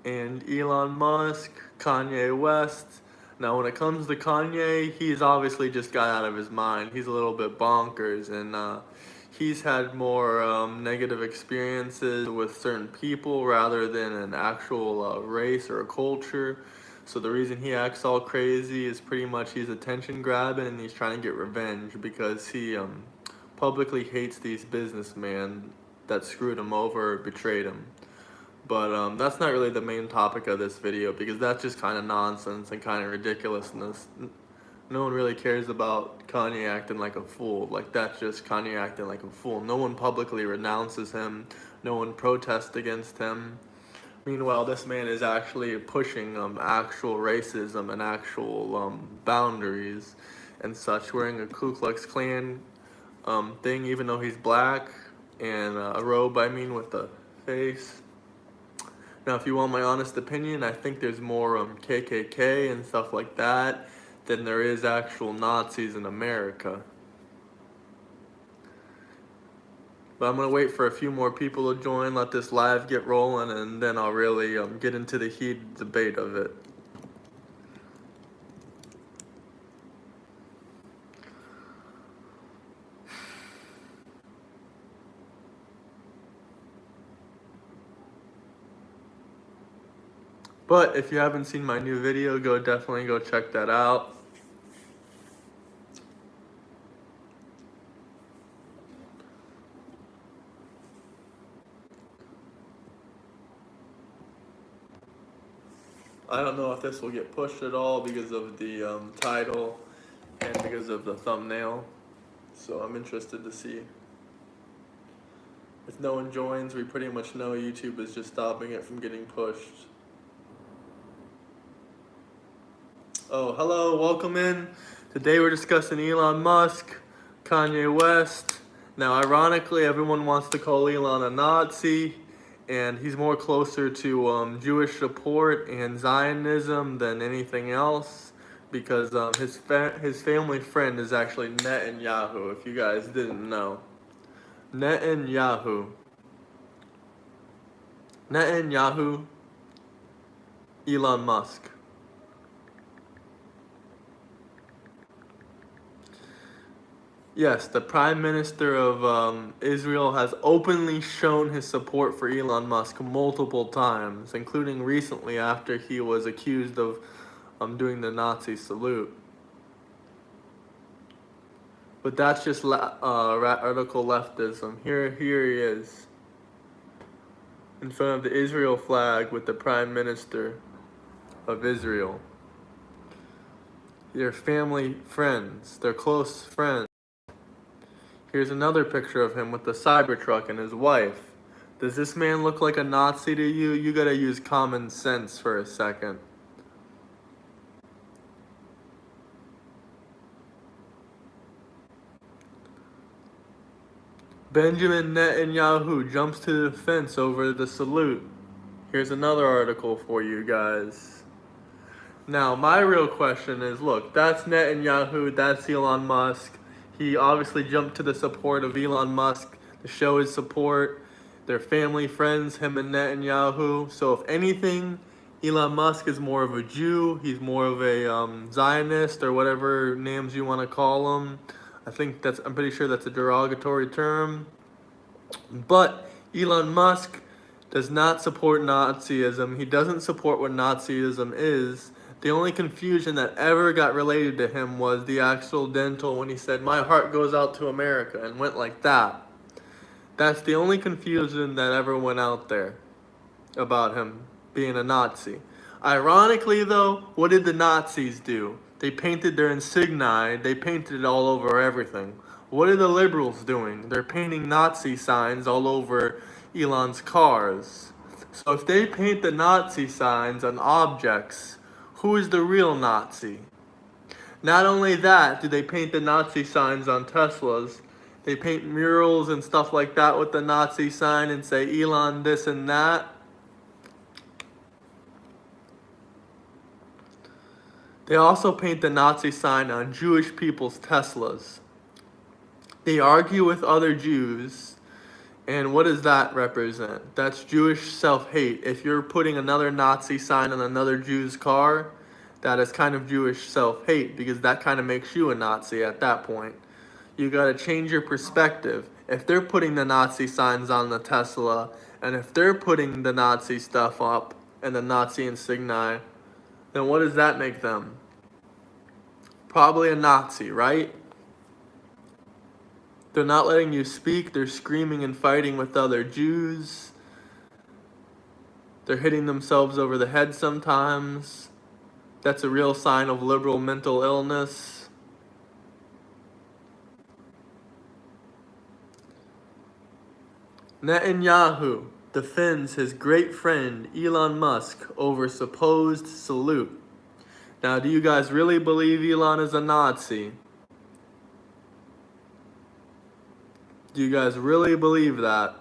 and Elon Musk, Kanye West. Now, when it comes to Kanye, he's obviously just got out of his mind. He's a little bit bonkers, and he's had more negative experiences with certain people rather than an actual race or a culture. So the reason he acts all crazy is pretty much he's attention grabbing and he's trying to get revenge because he publicly hates these businessmen that screwed him over or betrayed him. But that's not really the main topic of this video because that's just kind of nonsense and kind of ridiculousness. No one really cares about Kanye acting like a fool. Like, that's just Kanye acting like a fool. No one publicly renounces him. No one protests against him. Meanwhile, this man is actually pushing actual racism and actual boundaries and such, wearing a Ku Klux Klan thing, even though he's black, and a robe, I mean, with the face. Now, if you want my honest opinion, I think there's more KKK and stuff like that than there is actual Nazis in America. But I'm going to wait for a few more people to join, let this live get rolling, and then I'll really get into the heated debate of it. But if you haven't seen my new video, definitely go check that out. I don't know if this will get pushed at all because of the title and because of the thumbnail. So I'm interested to see. If no one joins, we pretty much know YouTube is just stopping it from getting pushed. Oh, hello, welcome in. Today we're discussing Elon Musk, Kanye West. Now, ironically, everyone wants to call Elon a Nazi, and he's more closer to Jewish support and Zionism than anything else, because his family friend is actually Netanyahu, if you guys didn't know. Netanyahu, Elon Musk. Yes, the Prime Minister of Israel has openly shown his support for Elon Musk multiple times, including recently after he was accused of doing the Nazi salute. But that's just radical leftism. Here he is, in front of the Israel flag with the Prime Minister of Israel. They're family friends. They're close friends. Here's another picture of him with the Cybertruck and his wife. Does this man look like a Nazi to you? You gotta use common sense for a second. Benjamin Netanyahu jumps to the defense over the salute. Here's another article for you guys. Now, my real question is, look, that's Netanyahu, that's Elon Musk. He obviously jumped to the support of Elon Musk to show his support. They're family friends, him and Netanyahu. So if anything, Elon Musk is more of a Jew. He's more of a Zionist or whatever names you want to call him. I'm pretty sure that's a derogatory term. But Elon Musk does not support Nazism. He doesn't support what Nazism is. The only confusion that ever got related to him was the accidental when he said, "My heart goes out to America," and went like that. That's the only confusion that ever went out there about him being a Nazi. Ironically, though, what did the Nazis do? They painted their insignia, they painted it all over everything. What are the liberals doing? They're painting Nazi signs all over Elon's cars. So if they paint the Nazi signs on objects, who is the real Nazi? Not only that, do they paint the Nazi signs on Teslas, they paint murals and stuff like that with the Nazi sign and say Elon this and that. They also paint the Nazi sign on Jewish people's Teslas. They argue with other Jews And what does that represent? That's Jewish self-hate. If you're putting another Nazi sign on another Jew's car, that is kind of Jewish self-hate, because that kind of makes you a Nazi at that point. You gotta change your perspective. If they're putting the Nazi signs on the Tesla, and if they're putting the Nazi stuff up and the Nazi insignia, then what does that make them? Probably a Nazi, right? They're not letting you speak. They're screaming and fighting with other Jews. They're hitting themselves over the head sometimes. That's a real sign of liberal mental illness. Netanyahu defends his great friend Elon Musk over supposed salute. Now, do you guys really believe Elon is a Nazi? Do you guys really believe that?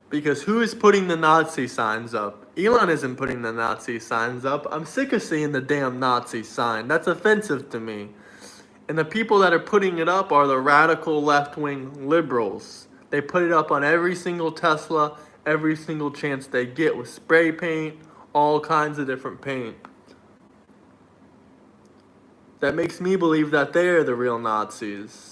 Because who is putting the Nazi signs up? Elon isn't putting the Nazi signs up. I'm sick of seeing the damn Nazi sign. That's offensive to me. And the people that are putting it up are the radical left-wing liberals. They put it up on every single Tesla, every single chance they get, with spray paint, all kinds of different paint. That makes me believe that they're the real Nazis.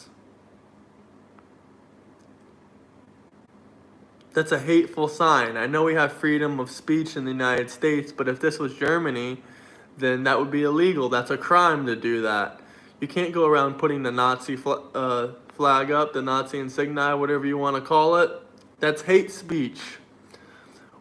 That's a hateful sign. I know we have freedom of speech in the United States, but if this was Germany, then that would be illegal. That's a crime to do that. You can't go around putting the Nazi flag up, the Nazi insignia, whatever you want to call it. That's hate speech.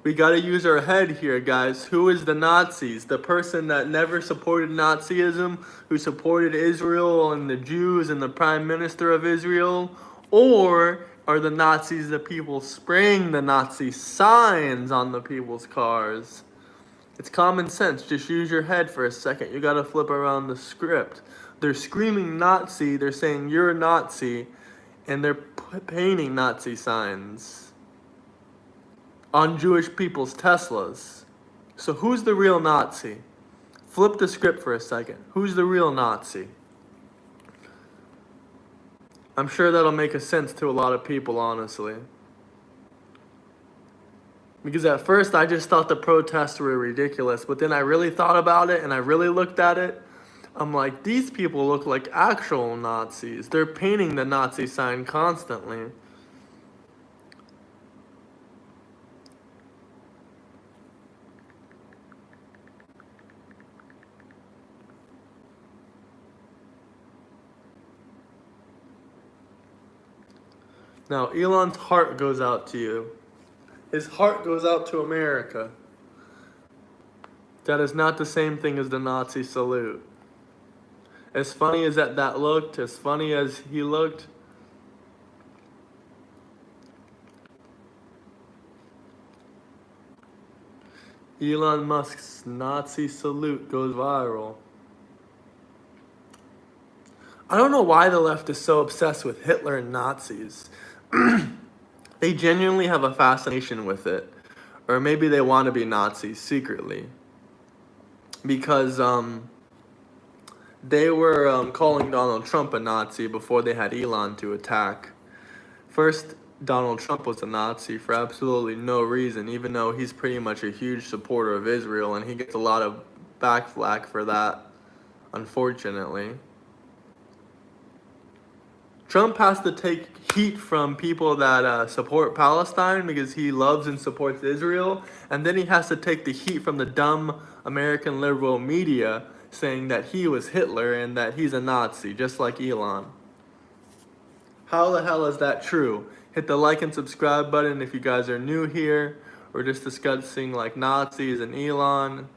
We got to use our head here, guys. Who is the Nazis? The person that never supported Nazism, who supported Israel and the Jews and the Prime Minister of Israel? Or are the Nazis the people spraying the Nazi signs on the people's cars? It's common sense. Just use your head for a second. You gotta flip around the script. They're screaming Nazi, they're saying you're a Nazi, and they're painting Nazi signs on Jewish people's Teslas. So who's the real Nazi? Flip the script for a second. Who's the real Nazi? I'm sure that'll make a sense to a lot of people, honestly. Because at first I just thought the protests were ridiculous, but then I really thought about it and I really looked at it. I'm like, these people look like actual Nazis. They're painting the Nazi sign constantly. Now, Elon's heart goes out to you. His heart goes out to America. That is not the same thing as the Nazi salute. As funny as that looked, as funny as he looked, Elon Musk's Nazi salute goes viral. I don't know why the left is so obsessed with Hitler and Nazis. They genuinely have a fascination with it. Or maybe they want to be Nazis secretly. Because they were calling Donald Trump a Nazi before they had Elon to attack. First, Donald Trump was a Nazi for absolutely no reason, even though he's pretty much a huge supporter of Israel, and he gets a lot of backflack for that, unfortunately. Trump has to take heat from people that support Palestine because he loves and supports Israel, and then he has to take the heat from the dumb American liberal media saying that he was Hitler and that he's a Nazi, just like Elon. How the hell is that true? Hit the like and subscribe button if you guys are new here. We're just discussing like Nazis and Elon.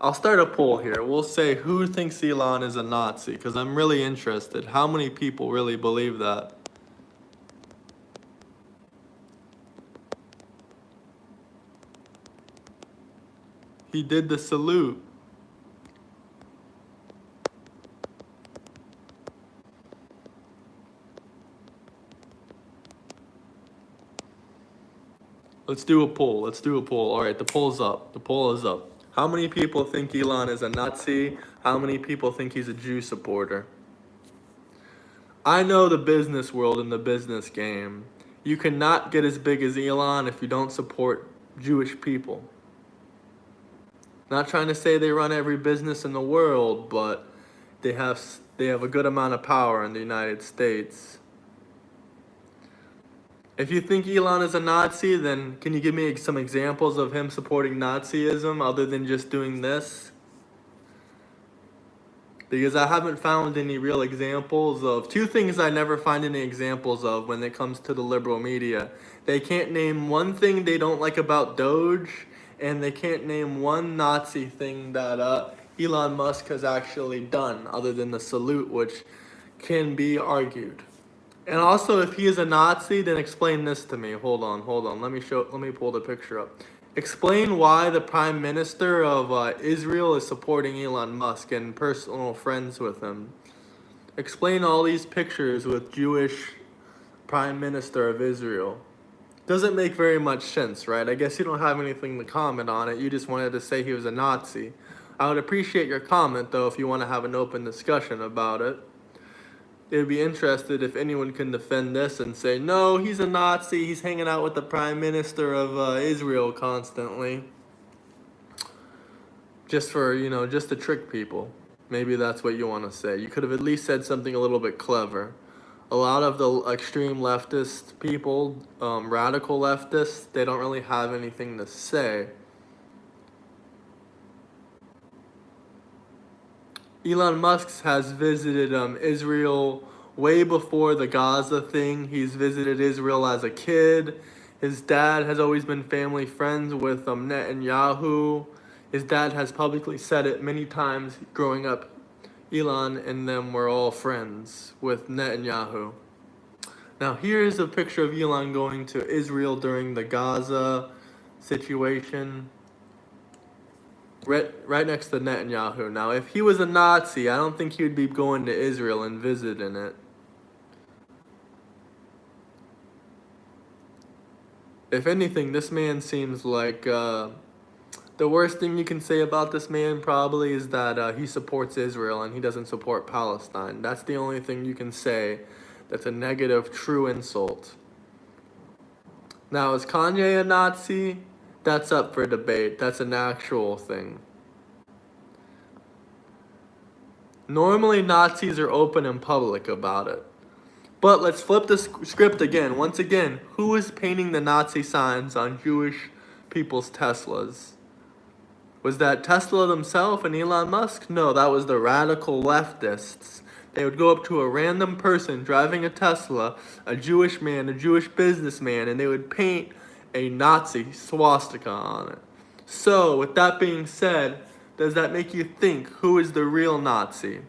I'll start a poll here. We'll say who thinks Elon is a Nazi, because I'm really interested. How many people really believe that? He did the salute. Let's do a poll. All right, the poll's up. The poll is up. How many people think Elon is a Nazi? How many people think he's a Jew supporter? I know the business world and the business game. You cannot get as big as Elon if you don't support Jewish people. Not trying to say they run every business in the world, but they have a good amount of power in the United States. If you think Elon is a Nazi, then can you give me some examples of him supporting Nazism other than just doing this? Because I haven't found any real examples of two things I never find any examples of when it comes to the liberal media. They can't name one thing they don't like about Doge, and they can't name one Nazi thing that Elon Musk has actually done other than the salute, which can be argued. And also, if he is a Nazi, then explain this to me. Hold on. Let me pull the picture up. Explain why the Prime Minister of Israel is supporting Elon Musk and personal friends with him. Explain all these pictures with Jewish Prime Minister of Israel. Doesn't make very much sense, right? I guess you don't have anything to comment on it. You just wanted to say he was a Nazi. I would appreciate your comment, though, if you want to have an open discussion about it. They'd be interested if anyone can defend this and say, no, he's a Nazi, he's hanging out with the Prime Minister of Israel constantly. Just to trick people. Maybe that's what you want to say. You could have at least said something a little bit clever. A lot of the extreme leftist people, radical leftists, they don't really have anything to say. Elon Musk has visited Israel way before the Gaza thing. He's visited Israel as a kid. His dad has always been family friends with Netanyahu. His dad has publicly said it many times growing up. Elon and them were all friends with Netanyahu. Now here's a picture of Elon going to Israel during the Gaza situation. Right next to Netanyahu. Now, if he was a Nazi, I don't think he would be going to Israel and visiting it. If anything, this man seems like the worst thing you can say about this man probably is that he supports Israel and he doesn't support Palestine. That's the only thing you can say that's a negative, true insult. Now, is Kanye a Nazi? That's up for debate. That's an actual thing. Normally, Nazis are open and public about it. But let's flip the script again. Once again, who is painting the Nazi signs on Jewish people's Teslas? Was that Tesla themselves and Elon Musk? No, that was the radical leftists. They would go up to a random person driving a Tesla, a Jewish man, a Jewish businessman, and they would paint a Nazi swastika on it. So, with that being said, does that make you think who is the real Nazi?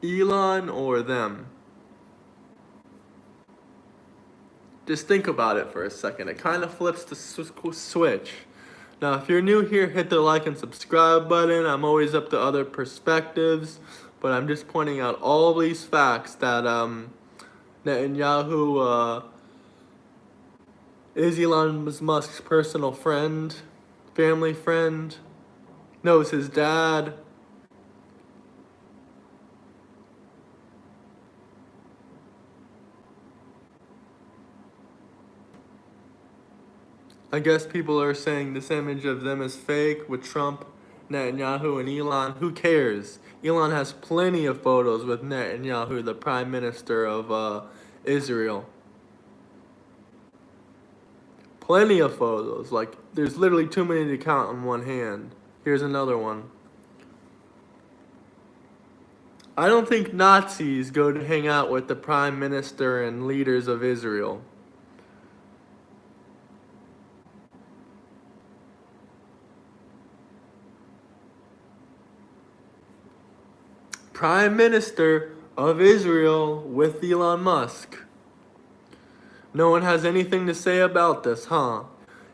Elon or them? Just think about it for a second. It kind of flips the switch. Now, if you're new here, hit the like and subscribe button. I'm always up to other perspectives, but I'm just pointing out all these facts that Netanyahu is Elon Musk's personal friend, family friend, knows his dad. I guess people are saying this image of them is fake with Trump, Netanyahu, and Elon. Who cares? Elon has plenty of photos with Netanyahu, the Prime Minister of Israel. Plenty of photos. Like, there's literally too many to count on one hand. Here's another one. I don't think Nazis go to hang out with the Prime Minister and leaders of Israel. Prime Minister of Israel with Elon Musk. No one has anything to say about this, huh?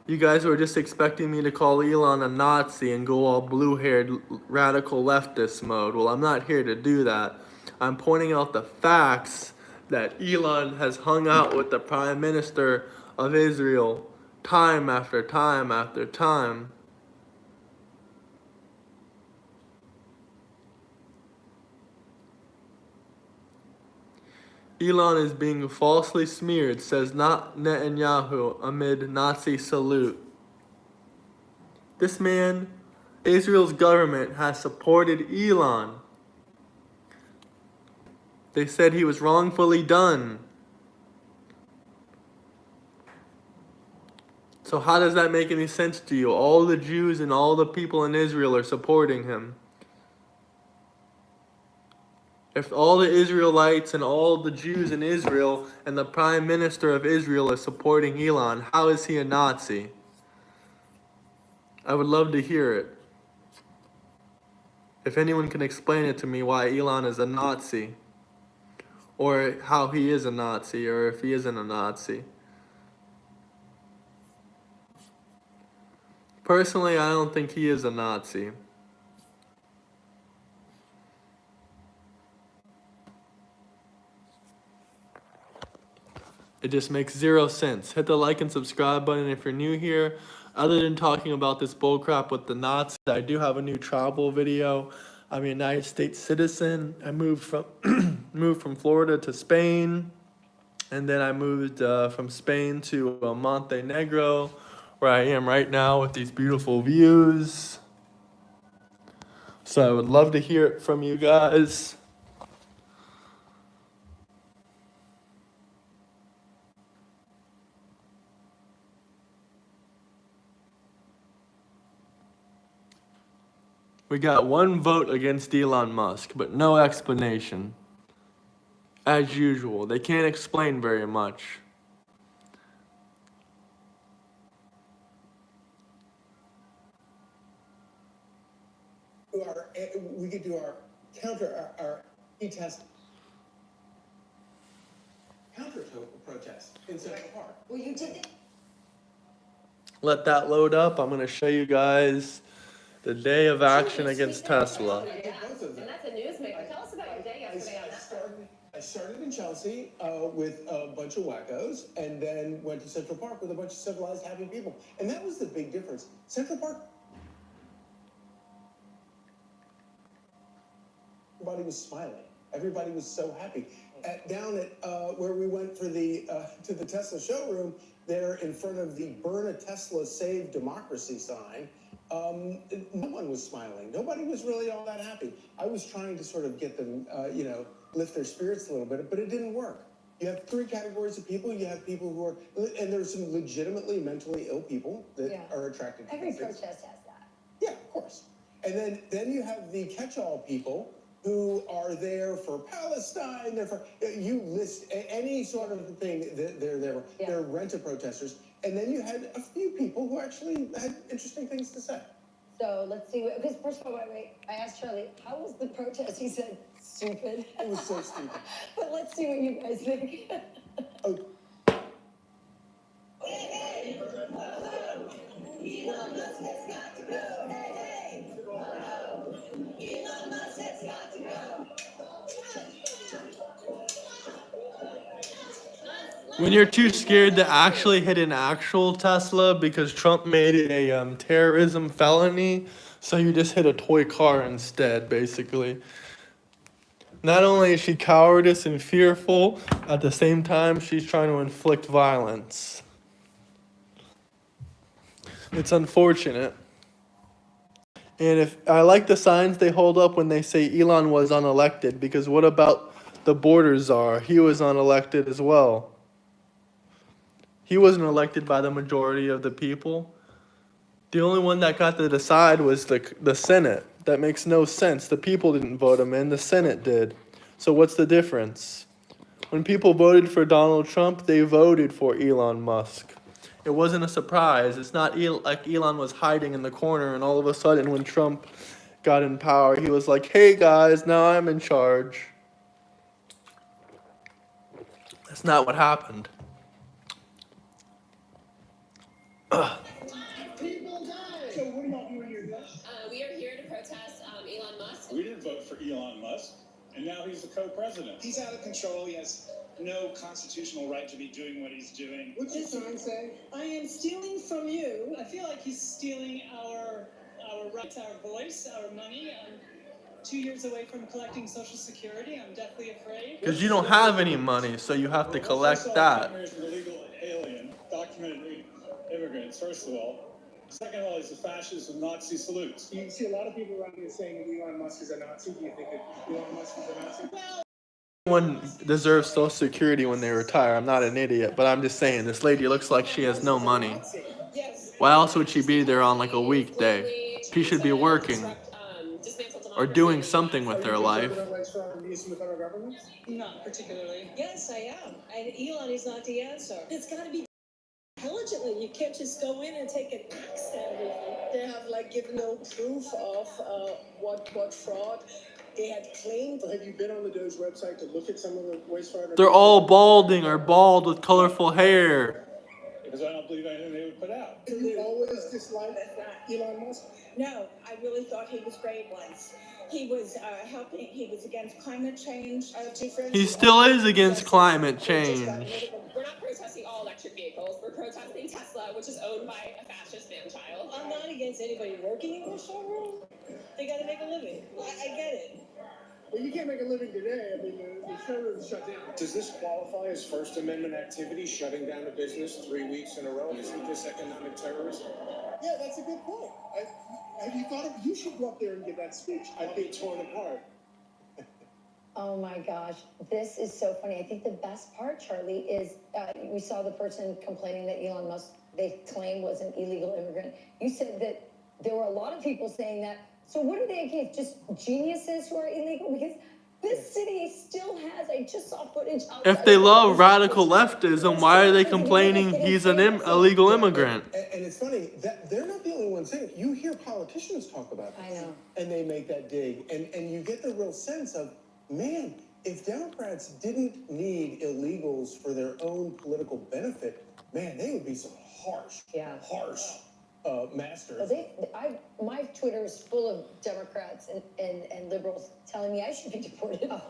You guys were just expecting me to call Elon a Nazi and go all blue-haired radical leftist mode. Well, I'm not here to do that. I'm pointing out the facts that Elon has hung out with the Prime Minister of Israel time after time after time. Elon is being falsely smeared, says not Netanyahu amid Nazi salute. This man, Israel's government, has supported Elon. They said he was wrongfully done. So how does that make any sense to you? All the Jews and all the people in Israel are supporting him. If all the Israelites and all the Jews in Israel and the Prime Minister of Israel are supporting Elon, how is he a Nazi? I would love to hear it. If anyone can explain it to me why Elon is a Nazi, or how he is a Nazi, or if he isn't a Nazi. Personally, I don't think he is a Nazi. It just makes zero sense. Hit the like and subscribe button if you're new here. Other than talking about this bullcrap with the Nazis, I do have a new travel video. I'm a United States citizen. I moved from moved from Florida to Spain, and then I moved from Spain to Montenegro, where I am right now with these beautiful views. So I would love to hear it from you guys. We got one vote against Elon Musk, but no explanation. As usual, they can't explain very much. We could do our test counter protest in Central Park. Well, you did it. Let that load up. I'm going to show you guys the day of action against Tesla. And that's a newsmaker. Tell us about your day yesterday on that. I started in Chelsea with a bunch of wackos, and then went to Central Park with a bunch of civilized, happy people. And that was the big difference. Central Park, everybody was smiling. Everybody was so happy. Down at where we went for the to the Tesla showroom, there in front of the "Burn a Tesla, Save Democracy" sign, no one was smiling. Nobody was really all that happy. I was trying to sort of get them, lift their spirits a little bit, but it didn't work. You have three categories of people. You have people who are, and there's some legitimately mentally ill people that are attracted to Every things. protest has that. Yeah, of course. And then you have the catch-all people who are there for Palestine. They're for, you list any sort of thing that they're there. Yeah. They're rent-a-protesters. And then you had a few people who actually had interesting things to say. So let's see, because first of all, wait, I asked Charlie, how was the protest? He said, stupid. It was so stupid. But let's see what you guys think. Oh. Elon Musk has got to go. Hey, hey. Elon Musk has got to go. When you're too scared to actually hit an actual Tesla because Trump made it a terrorism felony, so you just hit a toy car instead, basically. Not only is she cowardice and fearful, at the same time she's trying to inflict violence. It's unfortunate. And if I like the signs they hold up when they say Elon was unelected, because what about the border czar? He was unelected as well. He wasn't elected by the majority of the people. The only one that got to decide was the Senate. That makes no sense. The people didn't vote him in, the Senate did. So what's the difference? When people voted for Donald Trump, they voted for Elon Musk. It wasn't a surprise. It's not like Elon was hiding in the corner and all of a sudden when Trump got in power, he was like, hey guys, now I'm in charge. That's not what happened. People die. So what about you and your guys? We are here to protest Elon Musk. We didn't vote for Elon Musk, and now he's the co-president. He's out of control. He has no constitutional right to be doing what he's doing. What's your sign say? I am stealing from you. I feel like he's stealing our rights, our voice, our money. 2 years away from collecting Social Security. I'm deathly afraid. Because you don't have any money, so you have to collect that. He's an illegal alien, documented immigrants, first of all. Second of all, he's a fascist with Nazi salutes. You see a lot of people around here saying that Elon Musk is a Nazi. Do you think that Elon Musk is a Nazi? Everyone deserves Social Security when they retire. I'm not an idiot, but I'm just saying, this lady looks like she has no money. Why else would she be there on like a weekday? She should be working or doing something with her life. Not particularly. Yes, I am. And Elon is not the answer. It's got to be intelligently. You can't just go in and take an axe to everything. They have like given no proof of what fraud they had claimed. Have you been on the Doge website to look at some of the waste fraud? They're all balding or bald with colorful hair. Because I don't believe anything they would put out. You always disliked Elon Musk? No, I really thought he was great once. He was helping. He was against climate change. I have two friends. He still is against climate change. We're not protesting all electric vehicles. We're protesting Tesla, which is owned by a fascist man-child. I'm not against anybody working in the showroom. They got to make a living. I get it. Well, you can't make a living today. I mean, the showroom's shut down. Does this qualify as First Amendment activity, shutting down a business 3 weeks in a row? Isn't this economic terrorism? Yeah, that's a good point. Have you thought of? You should go up there and give that speech. I'd be torn apart. Oh my gosh, this is so funny. I think the best part, Charlie, is we saw the person complaining that Elon Musk, they claim, was an illegal immigrant. You said that there were a lot of people saying that. So what are they against? Just geniuses who are illegal? Because this city still has, I just saw footage. If they love radical leftism, why are they complaining he's an illegal immigrant? And it's funny that they're not the only ones saying it. You hear politicians talk about this. I know. And they make that dig. And you get the real sense of, man, if Democrats didn't need illegals for their own political benefit, man, they would be some harsh masters. My Twitter is full of Democrats and liberals telling me I should be deported. No,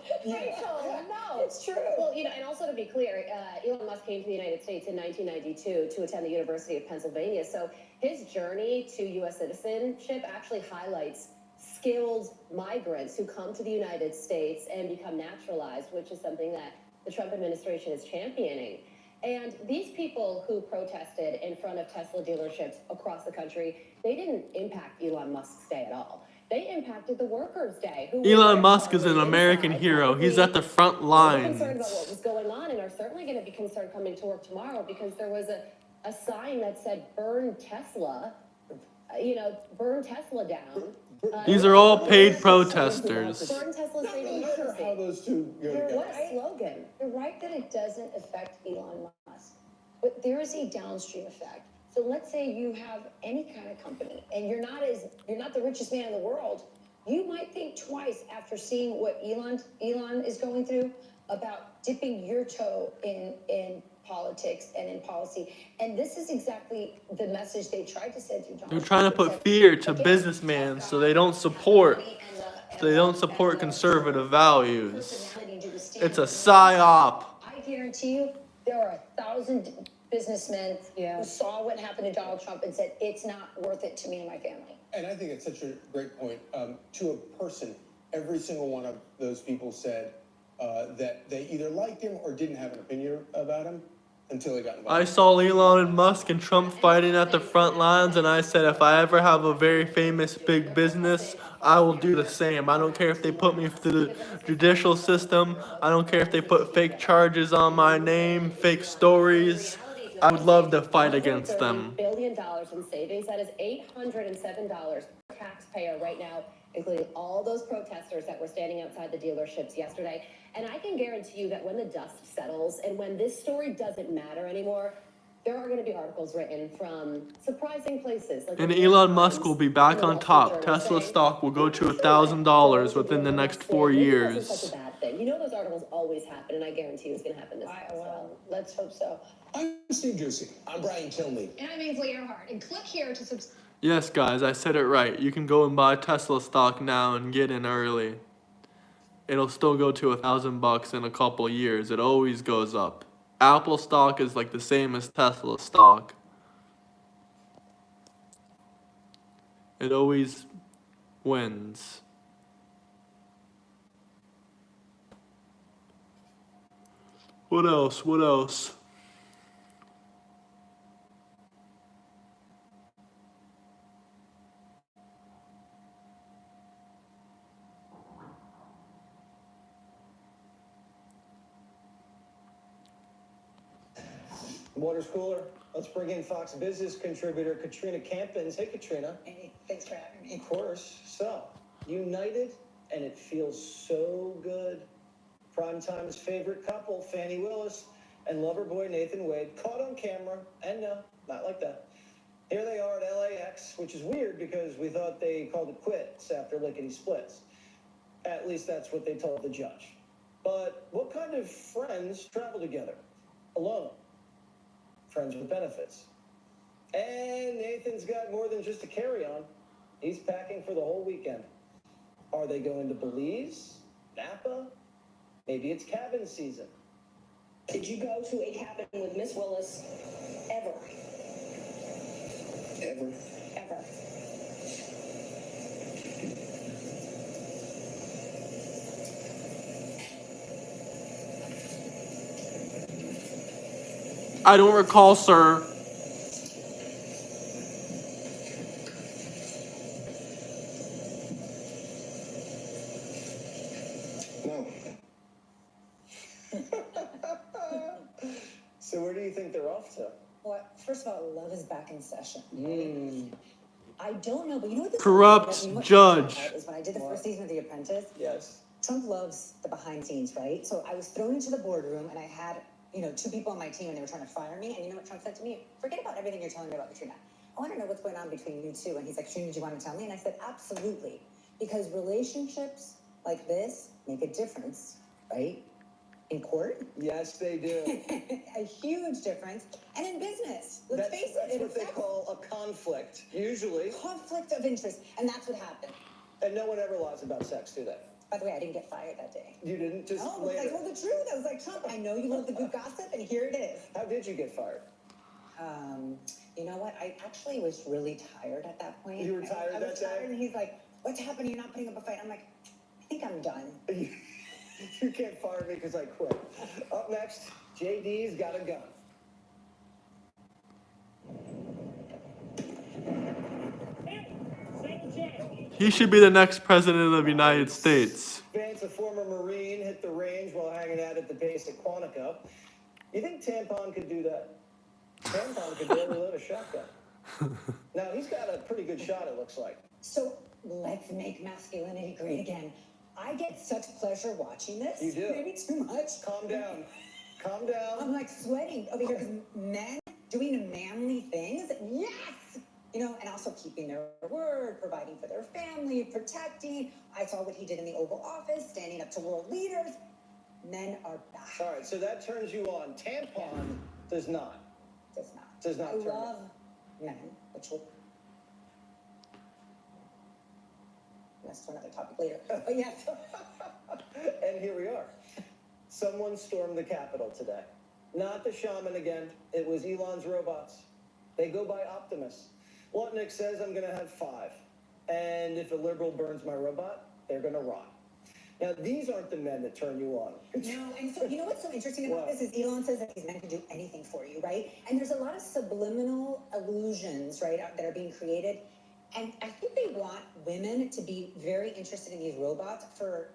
It's true. Well, and also to be clear, Elon Musk came to the United States in 1992 to attend the University of Pennsylvania. So his journey to U.S. citizenship actually highlights skilled migrants who come to the United States and become naturalized, which is something that the Trump administration is championing. And these people who protested in front of Tesla dealerships across the country, they didn't impact Elon Musk's day at all. They impacted the workers' day. Elon Musk is an American hero. He's at the front lines. Concerned about what was going on and are certainly going to be concerned coming to work tomorrow because there was a sign that said "Burn Tesla," burn Tesla down. These are all paid protesters. Burn Tesla saving Not sure how those two go together. What slogan? You're right that it doesn't affect Elon Musk, but there is a downstream effect. So let's say you have any kind of company and you're not the richest man in the world. You might think twice after seeing what Elon is going through about dipping your toe in politics and in policy. And this is exactly the message they tried to send through Donald They're trying to Trump. put fear to businessmen so they don't support conservative values. It's a psyop. I guarantee you there are 1,000 businessmen who saw what happened to Donald Trump and said, it's not worth it to me and my family. And I think it's such a great point. To a person, every single one of those people said that they either liked him or didn't have an opinion about him until he got involved. I saw Elon and Musk and Trump fighting at the front lines, and I said, if I ever have a very famous big business, I will do the same. I don't care if they put me through the judicial system. I don't care if they put fake charges on my name, fake stories. I would love to fight against them. $1 billion in savings. That is $807 per taxpayer right now, including all those protesters that were standing outside the dealerships yesterday. And I can guarantee you that when the dust settles and when this story doesn't matter anymore, there are going to be articles written from surprising places. Like And Elon Musk will be back on top. Tesla stock will go to $1,000 within the next 4 years. Such a bad thing. Those articles always happen, and I guarantee you it's going to happen this time as well. Let's hope so. I'm Steve Ducey. I'm Brian Kilmeade. And I'm Ainsley Earhart. And click here to subscribe. Yes, guys, I said it right. You can go and buy Tesla stock now and get in early. It'll still go to $1,000 in a couple years. It always goes up. Apple stock is like the same as Tesla stock. It always wins. What else? What else? Water's cooler. Let's bring in Fox Business contributor Katrina Campins. Hey, Katrina. Hey, thanks for having me. Of course. So, united, and it feels so good. Primetime's favorite couple, Fannie Willis and lover boy Nathan Wade, caught on camera, and no, not like that. Here they are at LAX, which is weird because we thought they called it quits after lickety splits. At least that's what they told the judge. But what kind of friends travel together? Alone. Friends with benefits. And Nathan's got more than just a carry-on. He's packing for the whole weekend. Are they going to Belize? Napa? Maybe it's cabin season. Did you go to a cabin with Miss Willis ever? Ever. Ever. I don't recall, sir. No. So where do you think they're off to? Well, first of all, love is back in session. I don't know, but you know what? Corrupt judge. Is when I did the first season of The Apprentice. Yes. Trump loves the behind scenes, right? So I was thrown into the boardroom, and I had, two people on my team, and they were trying to fire me. And you know what Trump said to me? Forget about everything you're telling me about Katrina. I want to know what's going on between you two. And he's like, Katrina, do you want to tell me? And I said, absolutely, because relationships like this make a difference, right? In court. Yes, they do. A huge difference. And in business, let's face it. That's what they call a conflict, usually. Conflict of interest. And that's what happened. And no one ever lies about sex, do they? By the way, I didn't get fired that day. You didn't? Just No, because I told the truth. I was like, Trump, I know you love the good gossip, and here it is. How did you get fired? You know what? I actually was really tired at that point. You were tired I that was day? tired, and he's like, what's happening? You're not putting up a fight. I'm like, I think I'm done. You can't fire me because I quit. Up next, JD's got a gun. He should be the next president of the United States. Vance, a former Marine, hit the range while hanging out at the base at Quantico. You think Tampon could do that? Tampon could barely load a shotgun. Now, he's got a pretty good shot, it looks like. So let's make masculinity great again. I get such pleasure watching this. You do. Maybe too much. Calm down. Calm down. I'm like sweating over here because men doing manly things. Yes! And also keeping their word, providing for their family, protecting. I saw what he did in the Oval Office, standing up to world leaders. Men are back. All right, so that turns you on. Tampon does not. Does not. Does not I turn you love on. men, which will. That's to another topic later. But yes. And here we are. Someone stormed the Capitol today. Not the shaman again. It was Elon's robots. They go by Optimus. Lutnick says I'm going to have 5. And if a liberal burns my robot, they're going to rot. Now, these aren't the men that turn you on. No, and so you know what's so interesting about What? this is Elon says that these men can do anything for you, right? And there's a lot of subliminal illusions, right, that are being created. And I think they want women to be very interested in these robots for,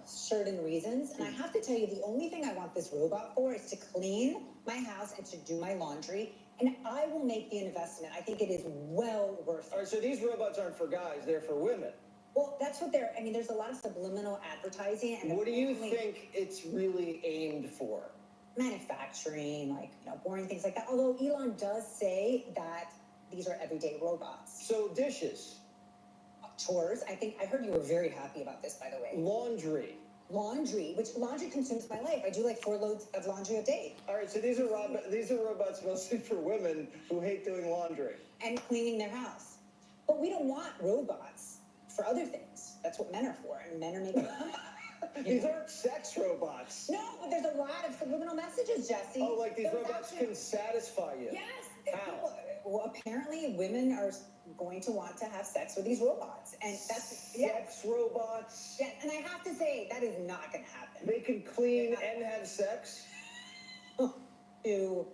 certain reasons. And I have to tell you, the only thing I want this robot for is to clean my house and to do my laundry. And I will make the investment. I think it is well worth it. All right, so these robots aren't for guys, they're for women. Well, that's what there's a lot of subliminal advertising. And What do you think it's really aimed for? Manufacturing, boring things like that. Although Elon does say that these are everyday robots. So dishes. Chores. I heard you were very happy about this, by the way. Laundry. Laundry, which laundry consumes my life. I do like 4 loads of laundry a day. All right, so these are robots mostly for women who hate doing laundry. And cleaning their house. But we don't want robots for other things. That's what men are for, and men are making fun. These aren't sex robots. No, but there's a lot of subliminal messages, Jesse. Oh, like these robots can satisfy you. Yes. How? Well, apparently women are going to want to have sex with these robots. And that's... Sex robots? Yeah, and I have to say, that is not going to happen. They can clean and have sex? to,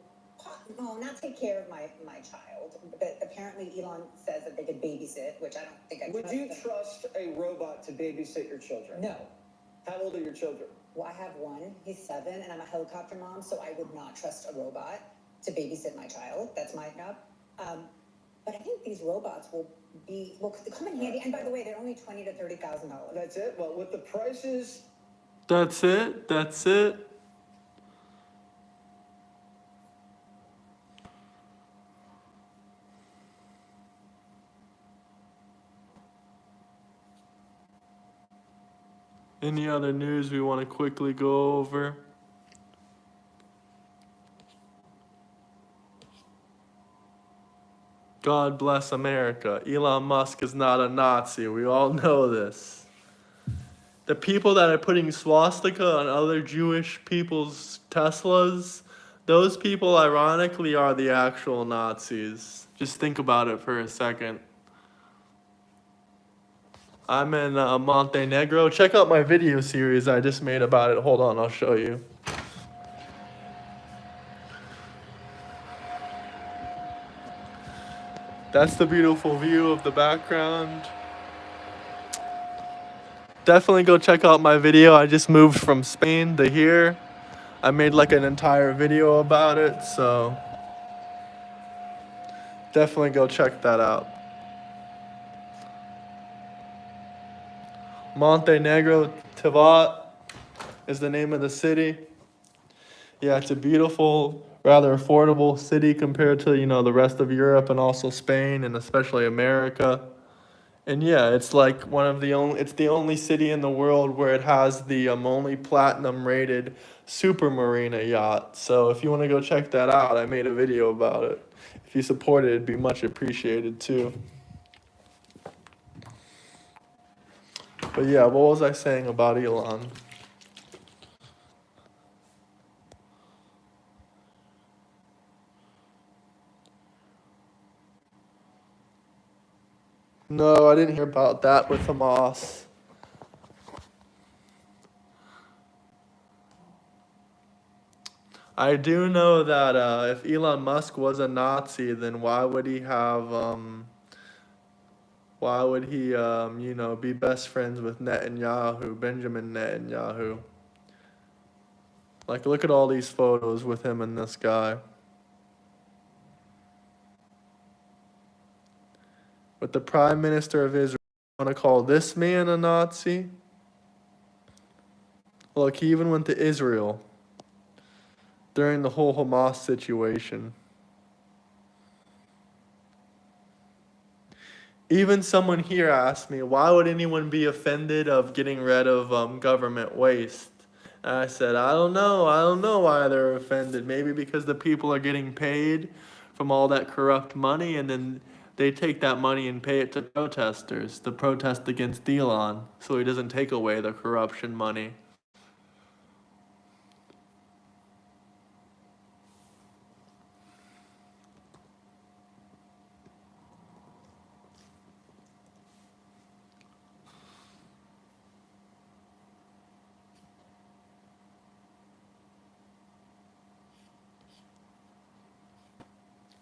no, not take care of my child, but apparently Elon says that they could babysit, which I don't think I Would trust you them. trust a robot to babysit your children? No. How old are your children? Well, I have one, he's 7, and I'm a helicopter mom, so I would not trust a robot to babysit my child. That's my job. But I think these robots will come in handy. And by the way, they're only $20,000 to $30,000. That's it? Well, with the prices... That's it. That's it. Any other news we want to quickly go over? God bless America. Elon Musk is not a Nazi. We all know this. The people that are putting swastika on other Jewish people's Teslas, those people ironically are the actual Nazis. Just think about it for a second. I'm in Montenegro. Check out my video series I just made about it. Hold on, I'll show you. That's the beautiful view of the background. Definitely go check out my video. I just moved from Spain to here. I made like an entire video about it, so definitely go check that out. Montenegro, Tivat is the name of the city. Yeah, it's a beautiful, rather affordable city compared to, the rest of Europe and also Spain and especially America. And yeah, it's like it's the only city in the world where it has the only platinum rated super marina yacht. So if you want to go check that out, I made a video about it. If you support it, it'd be much appreciated too. But yeah, what was I saying about Elon? No, I didn't hear about that with Hamas. I do know that if Elon Musk was a Nazi, then why would he be best friends with Netanyahu, Benjamin Netanyahu? Like, look at all these photos with him and this guy. With the Prime Minister of Israel, want to call this man a Nazi? Look, he even went to Israel during the whole Hamas situation. Even someone here asked me, why would anyone be offended of getting rid of government waste? And I said, I don't know why they're offended. Maybe because the people are getting paid from all that corrupt money, and then they take that money and pay it to protesters to protest against Elon, so he doesn't take away the corruption money.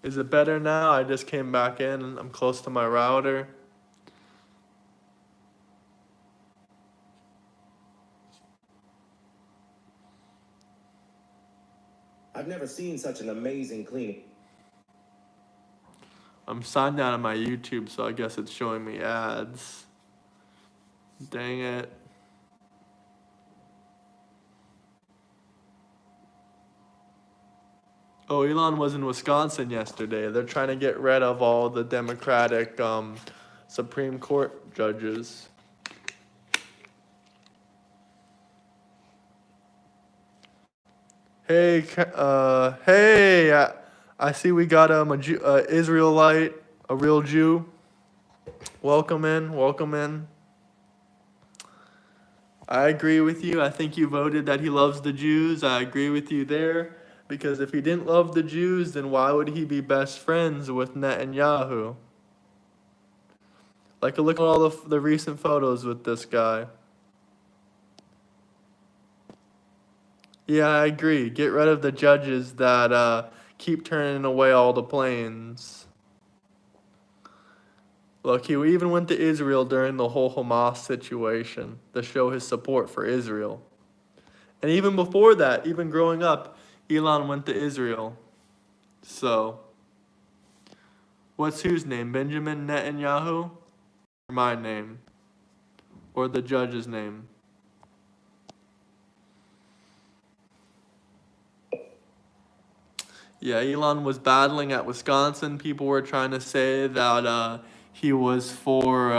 Is it better now? I just came back in and I'm close to my router. I've never seen such an amazing cleaning. I'm signed out of my YouTube, so I guess it's showing me ads. Dang it. Oh, Elon was in Wisconsin yesterday. They're trying to get rid of all the Democratic Supreme Court judges. Hey, I see we got a Israelite, a real Jew. Welcome in. I agree with you. I think you voted that he loves the Jews. I agree with you there. Because if he didn't love the Jews, then why would he be best friends with Netanyahu? Like, look at all the recent photos with this guy. Yeah, I agree. Get rid of the judges that keep turning away all the planes. Look, he even went to Israel during the whole Hamas situation to show his support for Israel. And even before that, even growing up, Elon went to Israel. So, what's whose name? Benjamin Netanyahu? Or my name? Or the judge's name? Yeah, Elon was battling at Wisconsin. People were trying to say that he was for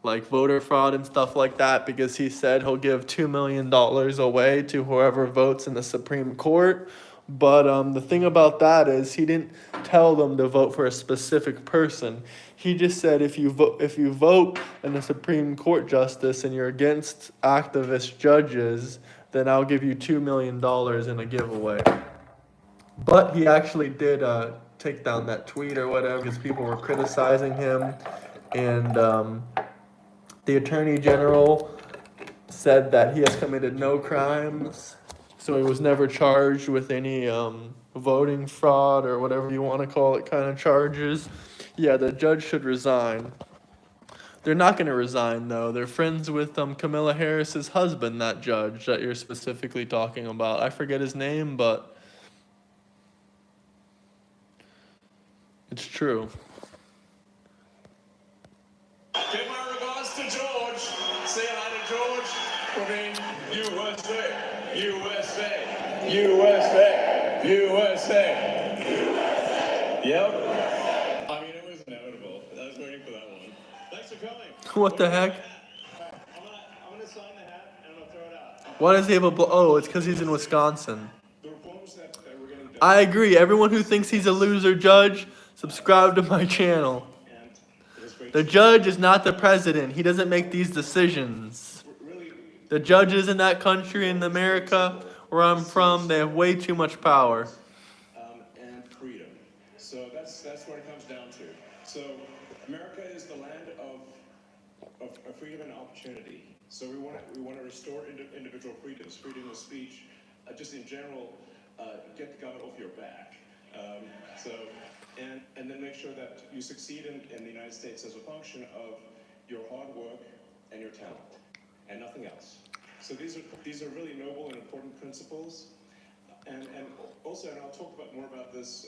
like voter fraud and stuff like that because he said he'll give $2 million away to whoever votes in the Supreme Court. But the thing about that is he didn't tell them to vote for a specific person. He just said if you vote in the Supreme Court justice and you're against activist judges, then I'll give you $2 million in a giveaway. But he actually did take down that tweet or whatever because people were criticizing him. And the Attorney General said that he has committed no crimes. So he was never charged with any voting fraud or whatever you want to call it kind of charges. Yeah, the judge should resign. They're not going to resign, though. They're friends with Kamala Harris's husband, that judge that you're specifically talking about. I forget his name, but it's true. Give my regards to George. Say hi to George. Put in USA, USA, USA, USA. Yep. I mean, it was inevitable. I was waiting for that one. Thanks for coming. What the heck? I'm gonna sign the hat and I'm gonna throw it out. Why does he have a oh, it's because he's in Wisconsin. The reforms that we're getting done. I agree. Everyone who thinks he's a loser judge, subscribe to my channel. The judge is not the president. He doesn't make these decisions. The judges in that country, in America, where I'm from, they have way too much power. And freedom. So that's what it comes down to. So America is the land of freedom and opportunity. So we want to restore individual freedoms, freedom of speech, just in general, get the government off your back. And then make sure that you succeed in the United States as a function of your hard work and your talent, and nothing else. So these are really noble and important principles. And also, and I'll talk more about this,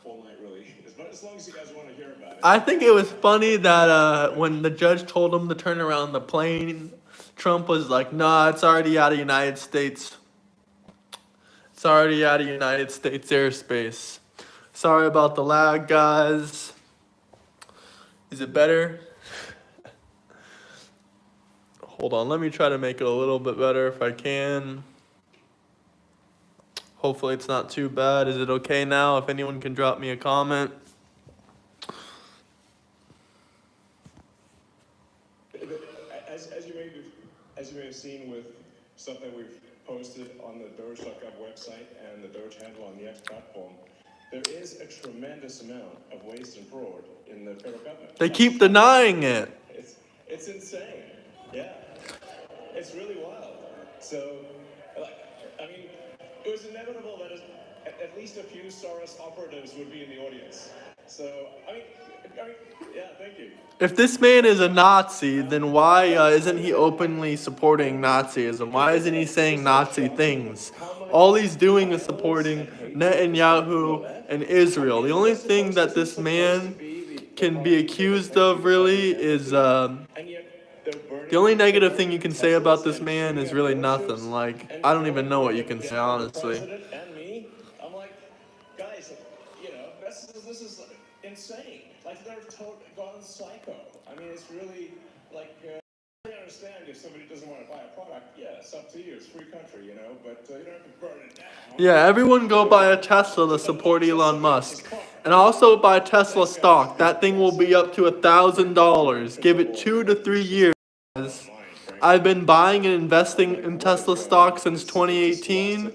all night really, as long as you guys want to hear about it. I think it was funny that when the judge told him to turn around the plane, Trump was like, "Nah, it's already out of United States. It's already out of United States airspace." Sorry about the lag, guys. Is it better? Hold on, let me try to make it a little bit better if I can. Hopefully it's not too bad. Is it okay now? If anyone can drop me a comment. As you may have seen with stuff that we've posted on the Doge.gov website and the Doge handle on the X platform, there is a tremendous amount of waste and fraud in the federal government. They keep denying it. It's insane. Yeah. It's really wild. So, I mean, it was inevitable that at least a few Soros operatives would be in the audience. So, I mean, yeah, thank you. If this man is a Nazi, then why isn't he openly supporting Nazism? Why isn't he saying Nazi things? All he's doing is supporting Netanyahu and Israel. The only thing that this man can be accused of really is the only negative thing you can say about this man is really nothing. Like, I don't even know what you can say, honestly. And me, I'm like, guys, this is insane. Like, they're gone psycho. I mean, it's really like, I understand if somebody doesn't want to buy a product, yeah, it's up to you. It's a free country, but you don't have to burn it down. Yeah, everyone go buy a Tesla to support Elon Musk. And also buy Tesla stock. That thing will be up to $1,000. Give it 2 to 3 years. I've been buying and investing in Tesla stock since 2018.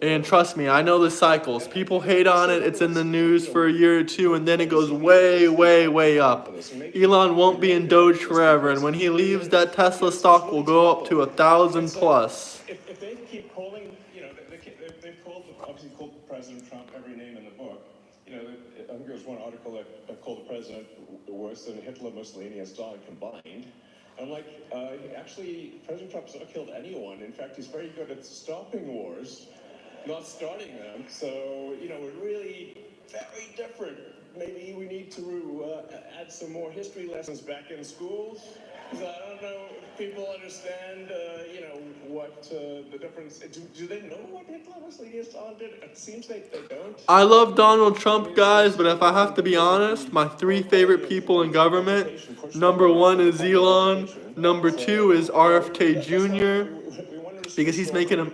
And trust me, I know the cycles. People hate on it, it's in the news for a year or two, and then it goes way, way, way up. Elon won't be in Doge forever, and when he leaves, that Tesla stock will go up to 1,000 plus. If they keep calling, they've obviously called President Trump every name in the book. I think there was one article that called the president worse than Hitler, Mussolini, and Stalin combined. I'm like, actually, President Trump's not killed anyone. In fact, he's very good at stopping wars, not starting them. So, we're really very different. Maybe we need to add some more history lessons back in schools. Because I don't know if people understand, what the difference. Do they know what Hitler, Mussolini, and Stalin did? It seems like they don't. I love Donald Trump, guys, but if I have to be honest, my 3 favorite people in government, number 1 is Elon, number 2 is RFK Jr., because he's making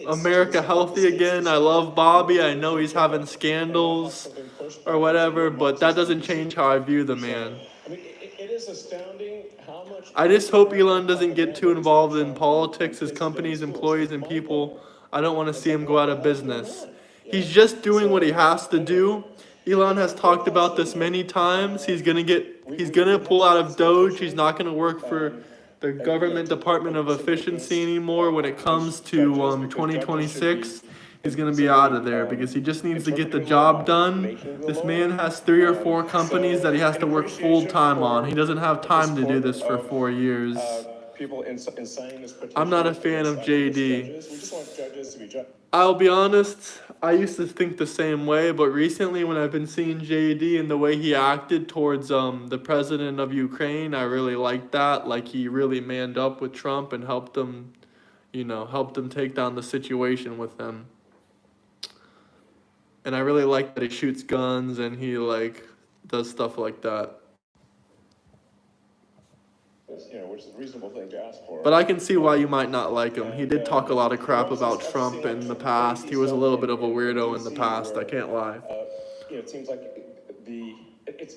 America healthy again. I love Bobby. I know he's having scandals or whatever, but that doesn't change how I view the man. It is astounding how much. I just hope Elon doesn't get too involved in politics, his companies, employees, and people. I don't want to see him go out of business. He's just doing what he has to do. Elon has talked about this many times. He's gonna pull out of Doge. He's not gonna work for the government Department of Efficiency anymore when it comes to 2026. He's going to be out of there because he just needs to get the job done. This man has 3 or 4 companies that he has to work full time on. He doesn't have time to do this for 4 years. I'm not a fan of JD. I'll be honest, I used to think the same way, but recently when I've been seeing JD and the way he acted towards the president of Ukraine, I really liked that. Like, he really manned up with Trump and helped him take down the situation with him. And I really like that he shoots guns and he does stuff like that. Which is a reasonable thing to ask for. But I can see why you might not like him. He did talk a lot of crap about Trump in the past. He was a little bit of a weirdo in the past, I can't lie. It seems like it's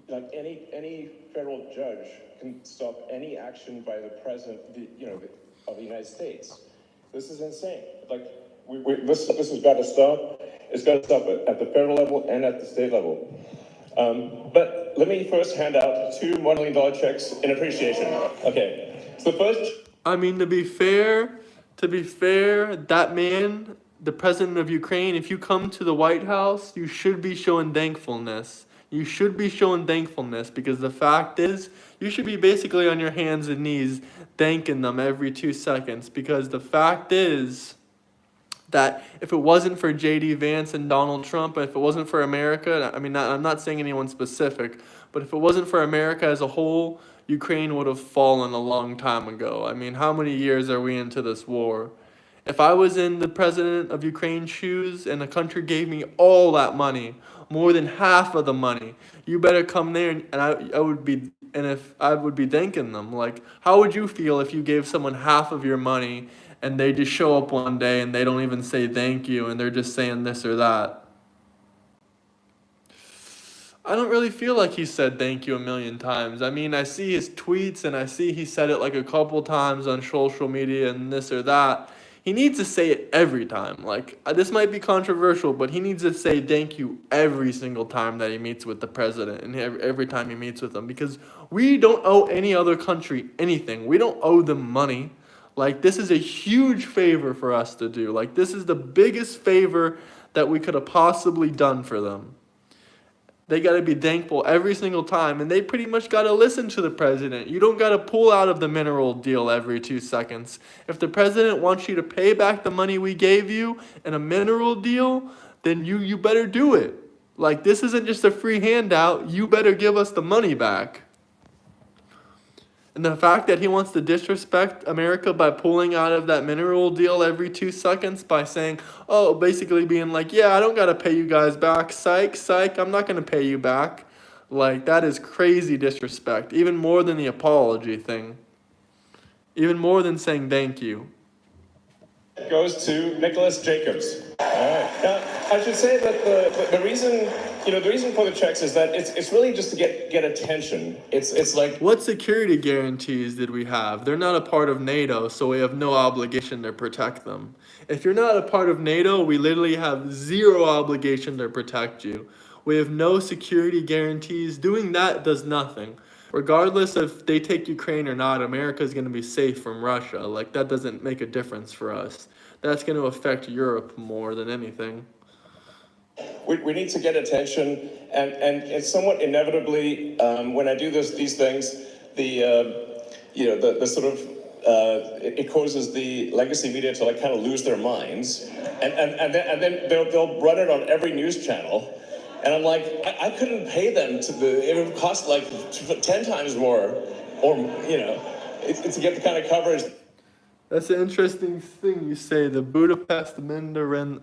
like any federal judge can stop any action by the president, of the United States. This is insane. This has got to stop. It's got to stop at the federal level and at the state level. But let me first hand out 2 $1 million checks in appreciation. Okay. So first. I mean, to be fair, that man, the president of Ukraine, if you come to the White House, you should be showing thankfulness. You should be showing thankfulness because the fact is, you should be basically on your hands and knees thanking them every 2 seconds because the fact is that if it wasn't for J.D. Vance and Donald Trump, if it wasn't for America, I mean, I'm not saying anyone specific, but if it wasn't for America as a whole, Ukraine would have fallen a long time ago. I mean, how many years are we into this war? If I was in the president of Ukraine's shoes and the country gave me all that money, more than half of the money, you better come there and I would be thanking them. Like, how would you feel if you gave someone half of your money and they just show up one day and they don't even say thank you and they're just saying this or that? I don't really feel like he said thank you a million times. I mean, I see his tweets and I see he said it a couple times on social media and this or that. He needs to say it every time. This might be controversial, but he needs to say thank you every single time that he meets with the president and every time he meets with them because we don't owe any other country anything. We don't owe them money. This is a huge favor for us to do. This is the biggest favor that we could have possibly done for them. They got to be thankful every single time, and they pretty much got to listen to the president. You don't got to pull out of the mineral deal every 2 seconds. If the president wants you to pay back the money we gave you in a mineral deal, then you better do it. This isn't just a free handout. You better give us the money back. And the fact that he wants to disrespect America by pulling out of that mineral deal every 2 seconds by saying, basically being yeah, I don't got to pay you guys back. Psych, I'm not going to pay you back. That is crazy disrespect. Even more than the apology thing. Even more than saying thank you. Goes to Nicholas Jacobs. All right. I should say that the reason the reason for the checks is that it's really just to get attention. It's like, What security guarantees did we have? They're not a part of NATO, so we have no obligation to protect them. If you're not a part of NATO, we literally have zero obligation to protect you. We have no security guarantees. Doing that does nothing. Regardless if they take Ukraine or not, America is going to be safe from Russia. Like, that doesn't make a difference for us. That's going to affect Europe more than anything. we need to get attention, and it's somewhat inevitably, when I do these things, the sort of, it causes the legacy media to like kind of lose their minds, and then they'll run it on every news channel. And I'm like, I couldn't pay them it would cost like 10 times more, or, to get the kind of coverage. That's an interesting thing you say, the Budapest Mandarin.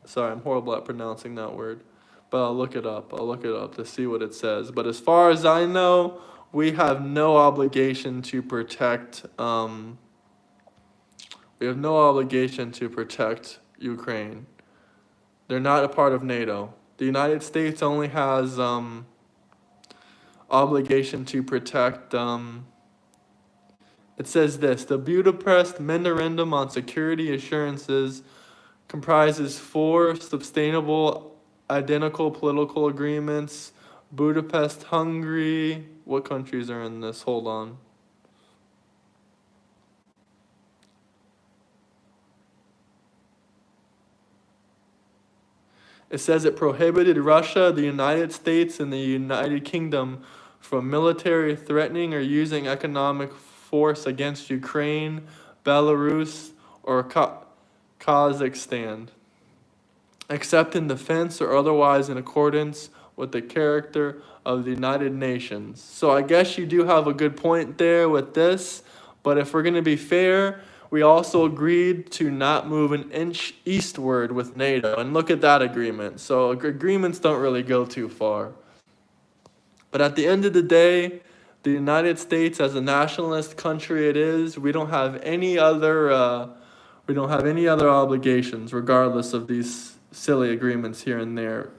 Sorry, I'm horrible at pronouncing that word, but I'll look it up to see what it says. But as far as I know, we have no obligation to protect, Ukraine. They're not a part of NATO. The United States only has, obligation to protect, it says this: the Budapest Memorandum on Security Assurances comprises 4 sustainable, identical political agreements. Budapest, Hungary. What countries are in this? Hold on. It says it prohibited Russia, the United States, and the United Kingdom from military threatening or using economic force against Ukraine, Belarus, or Kazakhstan, except in defense or otherwise in accordance with the character of the United Nations. So I guess you do have a good point there with this, but if we're going to be fair, we also agreed to not move an inch eastward with NATO, and look at that agreement. So agreements don't really go too far. But at the end of the day, the United States, as a nationalist country it is, we don't have any other obligations, regardless of these silly agreements here and there.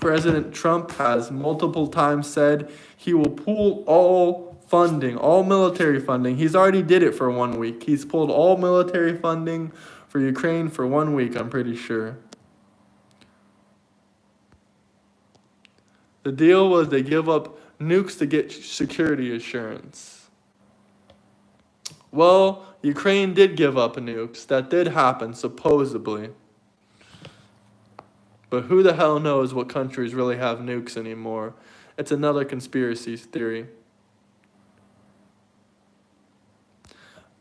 President Trump has multiple times said he will pull all funding, all military funding. He's already did it for 1 week. He's pulled all military funding for Ukraine for 1 week, I'm pretty sure. The deal was they give up nukes to get security assurance. Well, Ukraine did give up nukes. That did happen, supposedly. But who the hell knows what countries really have nukes anymore? It's another conspiracy theory.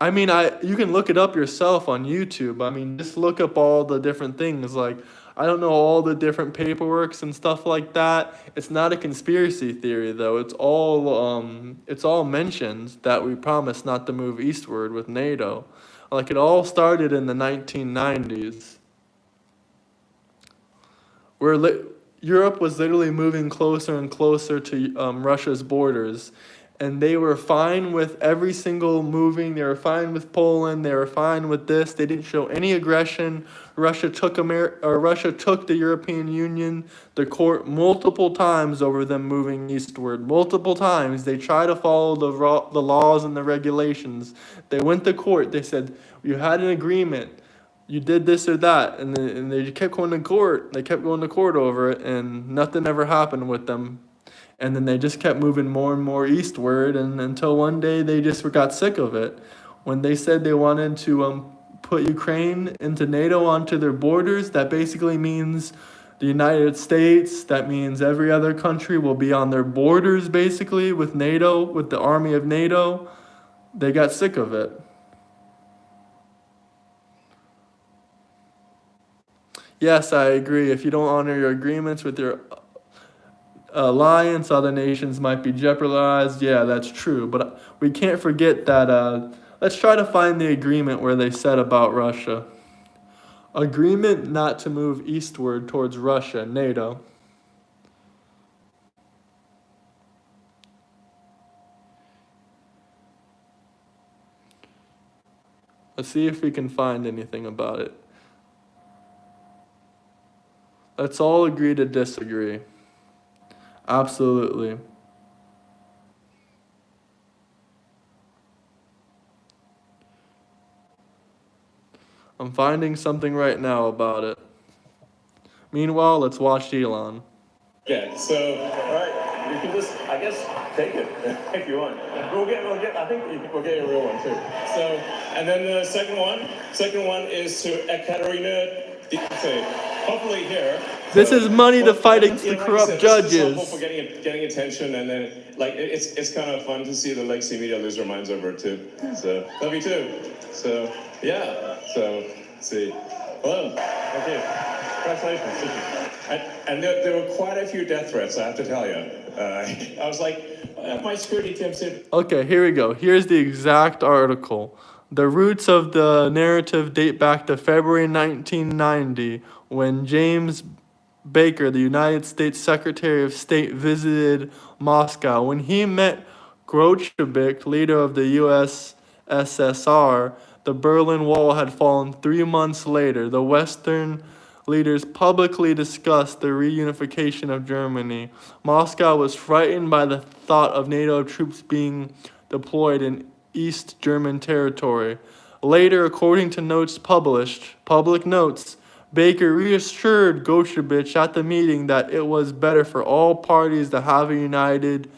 I mean, you can look it up yourself on YouTube. I mean, just look up all the different things. Like, I don't know all the different paperworks and stuff like that. It's not a conspiracy theory, though. It's all mentions that we promised not to move eastward with NATO. Like, it all started in the 1990s. Europe was literally moving closer and closer to Russia's borders. And they were fine with every single moving. They were fine with Poland. They were fine with this. They didn't show any aggression. Russia took the European Union to court multiple times over them moving eastward. Multiple times. They tried to follow the laws and the regulations. They went to court. They said, you had an agreement. You did this or that. And they kept going to court. They kept going to court over it, and nothing ever happened with them. And then they just kept moving more and more eastward, and until one day they just got sick of it. When they said they wanted to put Ukraine into NATO onto their borders, that basically means the United States, that means every other country will be on their borders basically with NATO, with the army of NATO. They got sick of it. Yes, I agree. If you don't honor your agreements with your alliance, other nations might be jeopardized. Yeah, that's true. But we can't forget that, let's try to find the agreement where they said about Russia. Agreement not to move eastward towards Russia, NATO. Let's see if we can find anything about it. Let's all agree to disagree. Absolutely. I'm finding something right now about it. Meanwhile, let's watch Elon. Okay, so, all right, you can just, I guess, take it if you want. I think we'll get a real one too. So, and then the second one is to Ekaterina, hopefully here. This is money to fight and, against you the know, like I corrupt said, this is helpful judges. for getting attention, and then, like, it's kind of fun to see the legacy media lose their minds over it too. So, love you too. So, yeah, so, let's see. Hello, thank you. Congratulations. And there were quite a few death threats, I have to tell you. I was like, my security team said. Okay, here we go. Here's the exact article. The roots of the narrative date back to February 1990, when James Baker, the United States Secretary of State, visited Moscow. When he met Gorbachev, leader of the USSR, the Berlin Wall had fallen 3 months later. The Western leaders publicly discussed the reunification of Germany. Moscow was frightened by the thought of NATO troops being deployed in East German territory. Later, according to notes published, public notes, Baker reassured Gorbachev at the meeting that it was better for all parties to have a united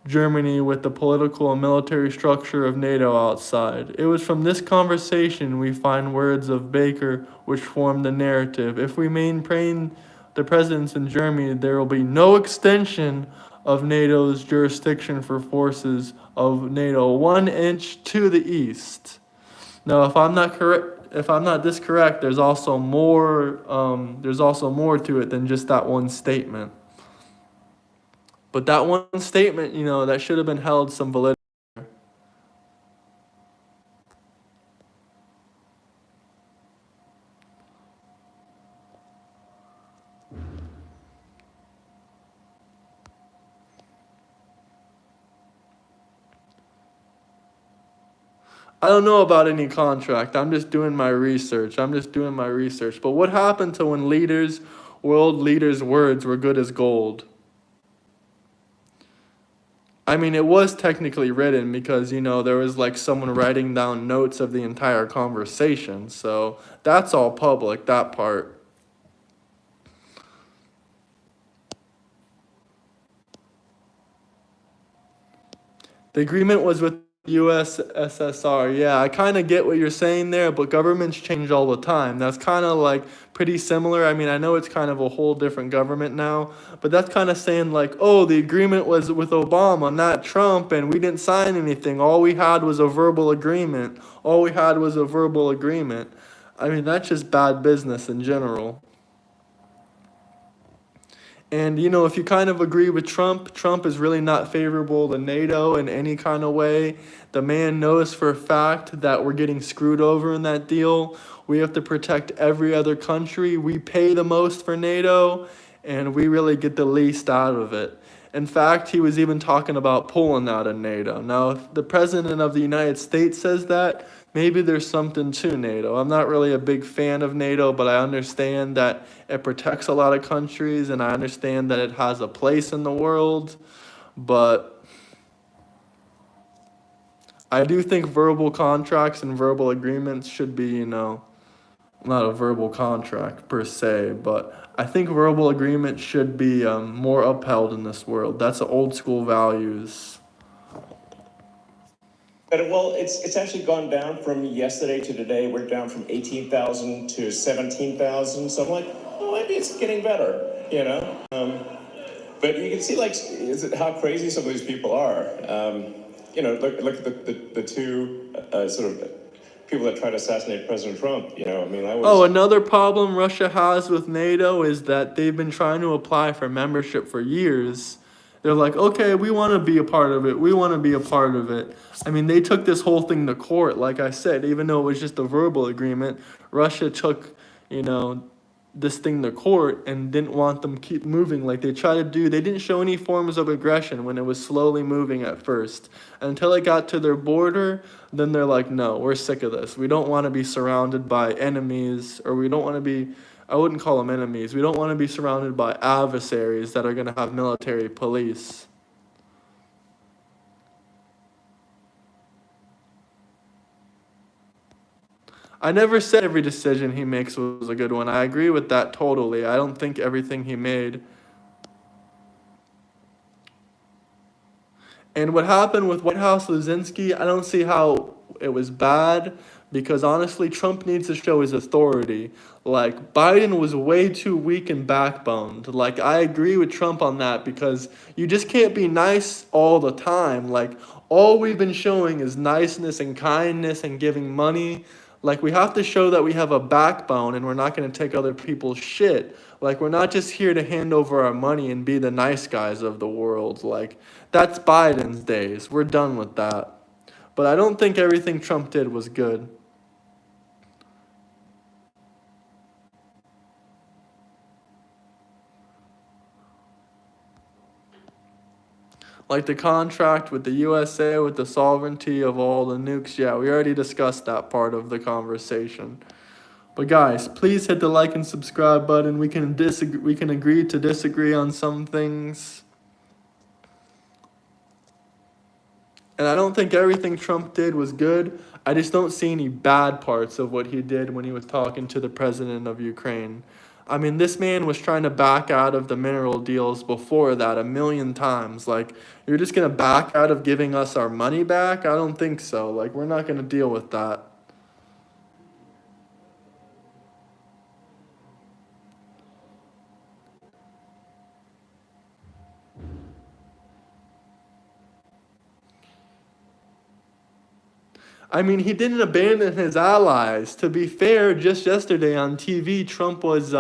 Germany with the political and military structure of NATO outside. It was from this conversation we find words of Baker which form the narrative. If we maintain the presence in Germany, there will be no extension of NATO's jurisdiction for forces of NATO 1 inch to the east. Now, if I'm not this correct, there's also more to it than just that one statement. But that one statement, that should have been held some validity. I don't know about any contract. I'm just doing my research. But what happened to when world leaders' words were good as gold? I mean, it was technically written because, there was like someone writing down notes of the entire conversation. So that's all public, that part. The agreement was with USSR. Yeah, I kind of get what you're saying there, but governments change all the time. That's kind of like pretty similar. I mean, I know it's kind of a whole different government now, but that's kind of saying like, oh, the agreement was with Obama, not Trump, and we didn't sign anything. All we had was a verbal agreement. I mean, that's just bad business in general. And, if you kind of agree with Trump is really not favorable to NATO in any kind of way. The man knows for a fact that we're getting screwed over in that deal. We have to protect every other country. We pay the most for NATO, and we really get the least out of it. In fact, he was even talking about pulling out of NATO. Now, if the President of the United States says that, maybe there's something to NATO. I'm not really a big fan of NATO, but I understand that it protects a lot of countries, and I understand that it has a place in the world. But I do think verbal contracts and verbal agreements should be, not a verbal contract per se, but I think verbal agreements should be more upheld in this world. That's old school values. Well, it's actually gone down from yesterday to today. We're down from 18,000 to 17,000. So I'm like, well, maybe it's getting better, But you can see, like, how crazy some of these people are. Look at the two sort of people that tried to assassinate President Trump. Another problem Russia has with NATO is that they've been trying to apply for membership for years. They're like, okay, we want to be a part of it. I mean, they took this whole thing to court, like I said, even though it was just a verbal agreement. Russia took, this thing to court and didn't want them keep moving like they tried to do. They didn't show any forms of aggression when it was slowly moving at first. Until it got to their border, then they're like, no, we're sick of this. We don't want to be surrounded by enemies, or we don't want to be I wouldn't call them enemies. We don't want to be surrounded by adversaries that are going to have military police. I never said every decision he makes was a good one. I agree with that totally. I don't think everything he made. And what happened with White House Luzinski, I don't see how it was bad, because honestly, Trump needs to show his authority. Like, Biden was way too weak and backboned. Like, I agree with Trump on that, because you just can't be nice all the time. Like, all we've been showing is niceness and kindness and giving money. Like, we have to show that we have a backbone and we're not going to take other people's shit. Like, we're not just here to hand over our money and be the nice guys of the world. Like, that's Biden's days. We're done with that. But I don't think everything Trump did was good. Like the contract with the USA, with the sovereignty of all the nukes. Yeah, we already discussed that part of the conversation. But guys, please hit the like and subscribe button. We can agree to disagree on some things. And I don't think everything Trump did was good. I just don't see any bad parts of what he did when he was talking to the president of Ukraine. I mean, this man was trying to back out of the mineral deals before that 1,000,000 times. Like, you're just going to back out of giving us our money back? I don't think so. Like, we're not going to deal with that. I mean, he didn't abandon his allies. To be fair, just yesterday on TV, Trump was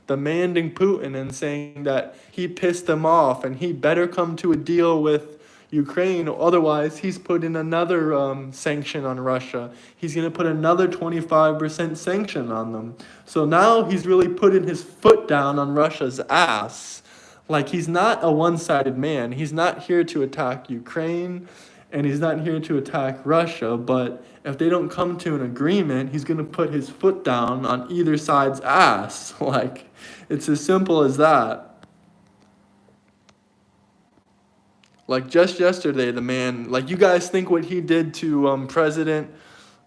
demanding Putin and saying that he pissed him off and he better come to a deal with Ukraine. Otherwise, he's putting another sanction on Russia. He's going to put another 25% sanction on them. So now he's really putting his foot down on Russia's ass. Like, he's not a one-sided man. He's not here to attack Ukraine. And he's not here to attack Russia, but if they don't come to an agreement, he's going to put his foot down on either side's ass. Like, it's as simple as that. Like, just yesterday, the man, like, you guys think what he did to President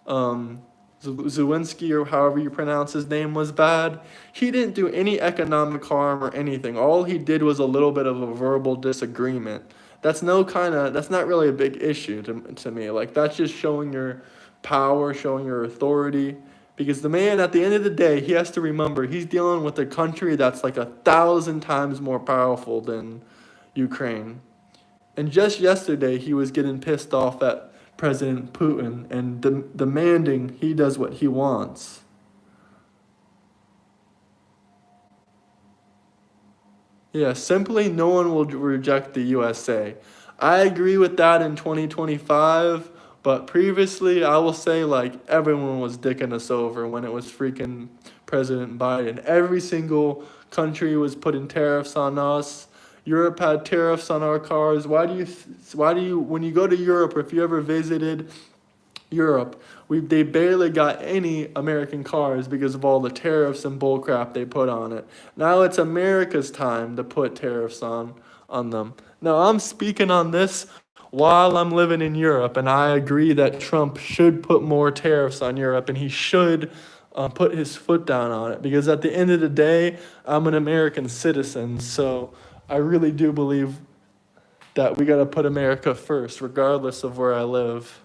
Zelensky, or however you pronounce his name, was bad? He didn't do any economic harm or anything. All he did was a little bit of a verbal disagreement. That's not really a big issue to me. Like, that's just showing your power, showing your authority. Because the man, at the end of the day, he has to remember he's dealing with a country that's like 1,000 times more powerful than Ukraine. And just yesterday, he was getting pissed off at President Putin and demanding he does what he wants. Yeah, simply no one will reject the USA. I agree with that in 2025, but previously I will say, like, everyone was dicking us over when it was freaking President Biden. Every single country was putting tariffs on us. Europe had tariffs on our cars. Why do you when you go to Europe, or if you ever visited Europe, they barely got any American cars because of all the tariffs and bullcrap they put on it. Now it's America's time to put tariffs on them. Now, I'm speaking on this while I'm living in Europe, and I agree that Trump should put more tariffs on Europe, and he should put his foot down on it, because at the end of the day, I'm an American citizen, so I really do believe that we got to put America first, regardless of where I live.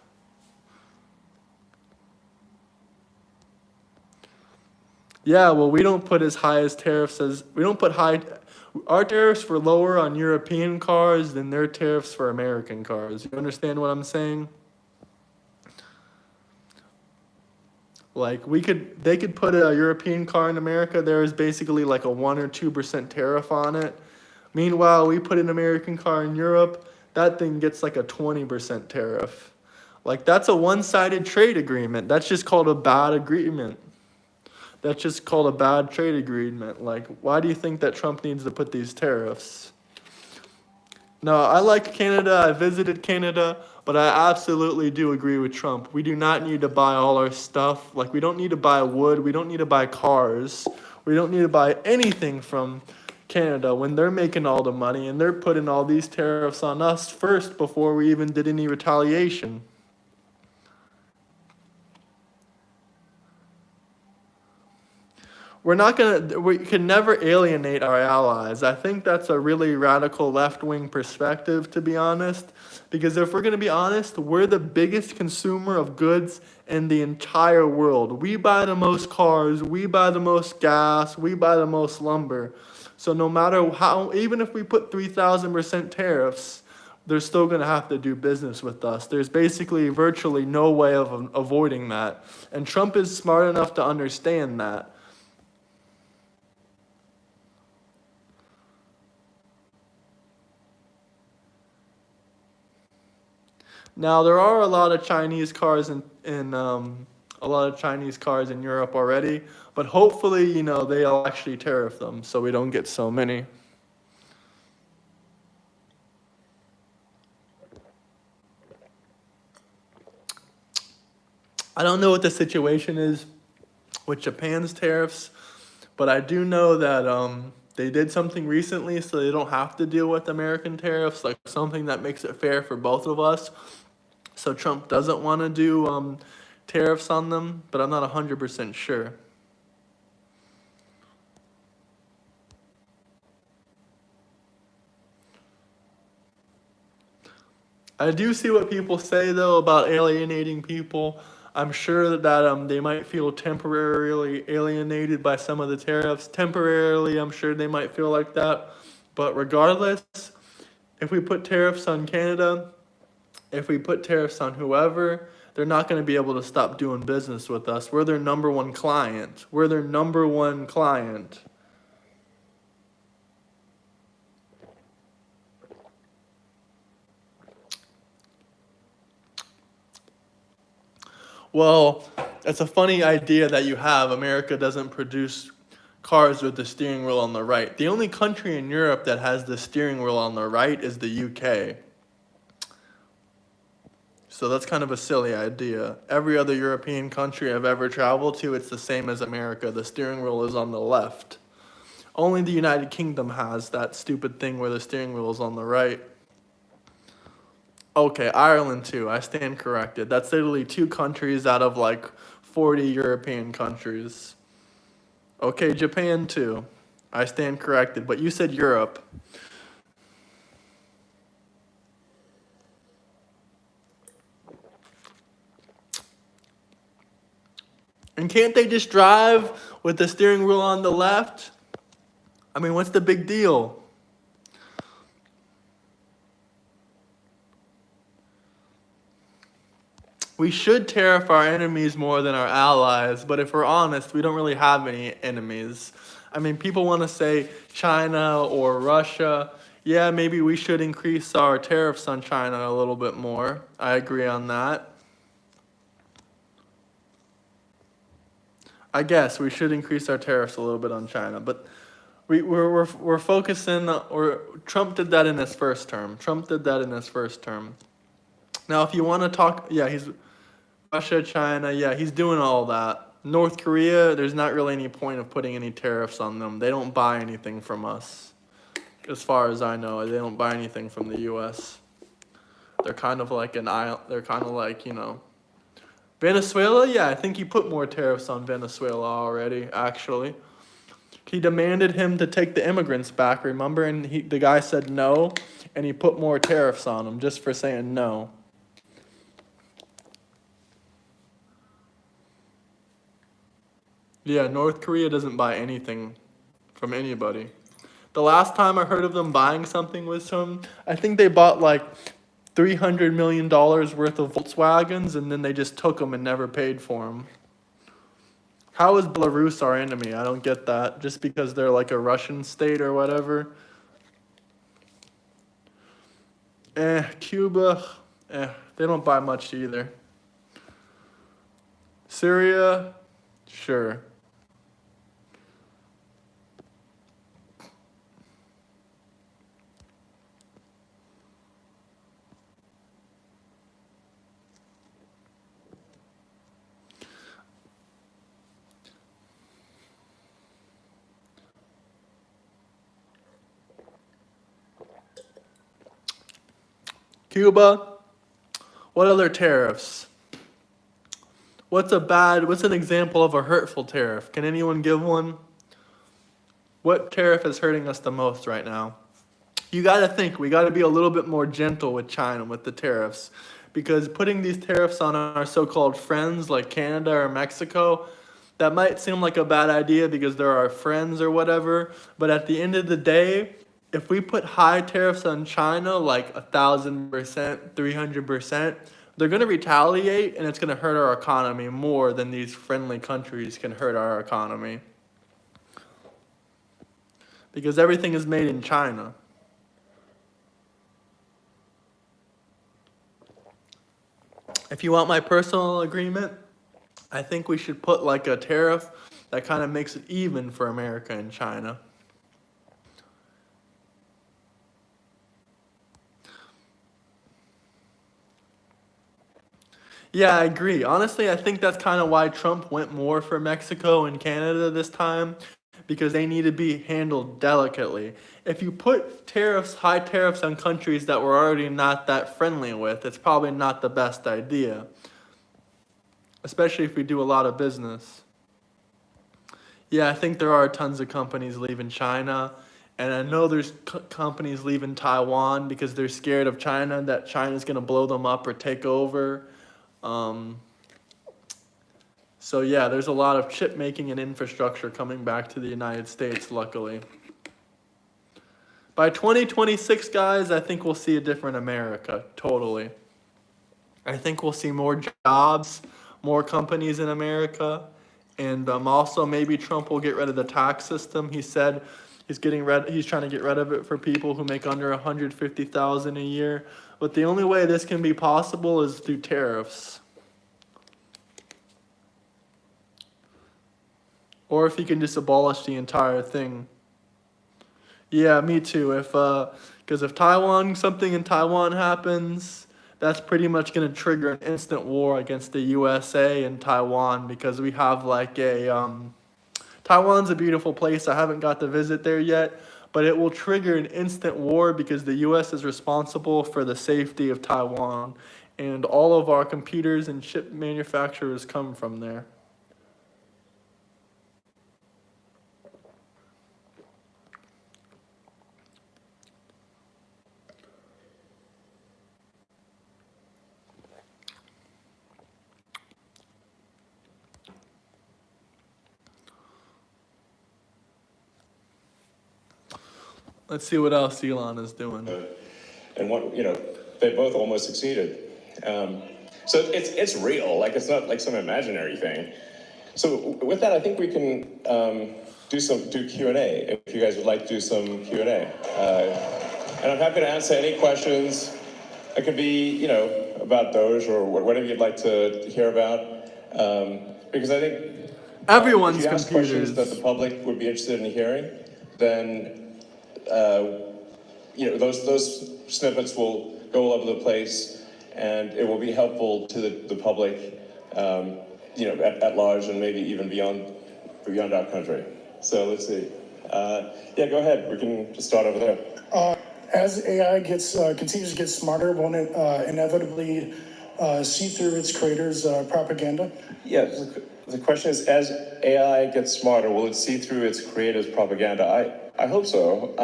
Yeah, well, we don't put as high as tariffs as, we don't put high, our tariffs were lower on European cars than their tariffs for American cars. You understand what I'm saying? Like, they could put a European car in America, there is basically like a 1 or 2% tariff on it. Meanwhile, we put an American car in Europe, that thing gets like a 20% tariff. Like, that's a one-sided trade agreement. That's just called a bad agreement. That's just called a bad trade agreement. Like, why do you think that Trump needs to put these tariffs? No, I like Canada. I visited Canada, but I absolutely do agree with Trump. We do not need to buy all our stuff. Like, we don't need to buy wood. We don't need to buy cars. We don't need to buy anything from Canada when they're making all the money and they're putting all these tariffs on us first before we even did any retaliation. We can never alienate our allies. I think that's a really radical left-wing perspective, to be honest. Because if we're going to be honest, we're the biggest consumer of goods in the entire world. We buy the most cars, we buy the most gas, we buy the most lumber. So no matter how, even if we put 3,000% tariffs, they're still going to have to do business with us. There's basically virtually no way of avoiding that. And Trump is smart enough to understand that. Now there are a lot of Chinese cars in Europe already, but hopefully, they'll actually tariff them so we don't get so many. I don't know what the situation is with Japan's tariffs, but I do know that they did something recently so they don't have to deal with American tariffs, like something that makes it fair for both of us. So Trump doesn't want to do tariffs on them, but I'm not 100% sure. I do see what people say, though, about alienating people. I'm sure that they might feel temporarily alienated by some of the tariffs. Temporarily, I'm sure they might feel like that. But regardless, if we put tariffs on Canada, if we put tariffs on whoever, they're not going to be able to stop doing business with us. We're their number one client. We're their number one client. Well, it's a funny idea that you have. America doesn't produce cars with the steering wheel on the right. The only country in Europe that has the steering wheel on the right is the UK. So that's kind of a silly idea. Every other European country I've ever traveled to, it's the same as America. The steering wheel is on the left. Only the United Kingdom has that stupid thing where the steering wheel is on the right. Okay, Ireland too. I stand corrected. That's literally 2 countries out of like 40 European countries. Okay, Japan too. I stand corrected, but you said Europe. And can't they just drive with the steering wheel on the left? I mean, what's the big deal? We should tariff our enemies more than our allies, but if we're honest, we don't really have any enemies. I mean, people want to say China or Russia. Yeah, maybe we should increase our tariffs on China a little bit more. I agree on that. I guess we should increase our tariffs a little bit on China, but we're focusing. Or Trump did that in his first term. Now, if you want to talk, yeah, he's Russia, China, yeah, he's doing all that. North Korea, there's not really any point of putting any tariffs on them. They don't buy anything from us, as far as I know. They don't buy anything from the U.S. They're kind of like an island. They're kind of like, Venezuela, yeah, I think he put more tariffs on Venezuela already, actually. He demanded him to take the immigrants back, remember? And the guy said no, and he put more tariffs on him just for saying no. Yeah, North Korea doesn't buy anything from anybody. The last time I heard of them buying something was I think they bought like $300 million worth of Volkswagens, and then they just took them and never paid for them. How is Belarus our enemy? I don't get that. Just because they're like a Russian state or whatever. Cuba, they don't buy much either. Syria, sure. Cuba. What other tariffs? What's an example of a hurtful tariff? Can anyone give one? What tariff is hurting us the most right now? You got to think, we got to be a little bit more gentle with China with the tariffs, because putting these tariffs on our so-called friends like Canada or Mexico, that might seem like a bad idea because they're our friends or whatever, but at the end of the day, if we put high tariffs on China, like 1,000%, 300%, they're going to retaliate, and it's going to hurt our economy more than these friendly countries can hurt our economy. Because everything is made in China. If you want my personal agreement, I think we should put like a tariff that kind of makes it even for America and China. Yeah, I agree. Honestly, I think that's kind of why Trump went more for Mexico and Canada this time, because they need to be handled delicately. If you put tariffs, high tariffs on countries that we're already not that friendly with, it's probably not the best idea, especially if we do a lot of business. Yeah, I think there are tons of companies leaving China, and I know there's companies leaving Taiwan because they're scared of China, that China's going to blow them up or take over. So yeah, there's a lot of chip making and infrastructure coming back to the United States, luckily. By 2026, guys, I think we'll see a different America, totally. I think we'll see more jobs, more companies in America, and also maybe Trump will get rid of the tax system. He said he's trying to get rid of it for people who make under $150,000 a year. But the only way this can be possible is through tariffs. Or if he can just abolish the entire thing. Yeah, me too. Because if something in Taiwan happens, that's pretty much going to trigger an instant war against the USA and Taiwan, because we have Taiwan's a beautiful place. I haven't got to visit there yet, but it will trigger an instant war because the US is responsible for the safety of Taiwan, and all of our computers and chip manufacturers come from there. Let's see what else Elon is doing. And they both almost succeeded. So it's real. Like, it's not like some imaginary thing. So with that, I think we can do Q&A if you guys would like to do some Q&A. And I'm happy to answer any questions. It could be about Doge or whatever you'd like to hear about. Because I think everyone's if you ask computers questions that the public would be interested in hearing, then those snippets will go all over the place, and it will be helpful to the public, at large, and maybe even beyond our country. So let's see. Yeah, go ahead. We can just start over there. As AI continues to get smarter, won't it inevitably see through its creators' propaganda? Yes. The question is, as AI gets smarter, will it see through its creators' propaganda? I hope so.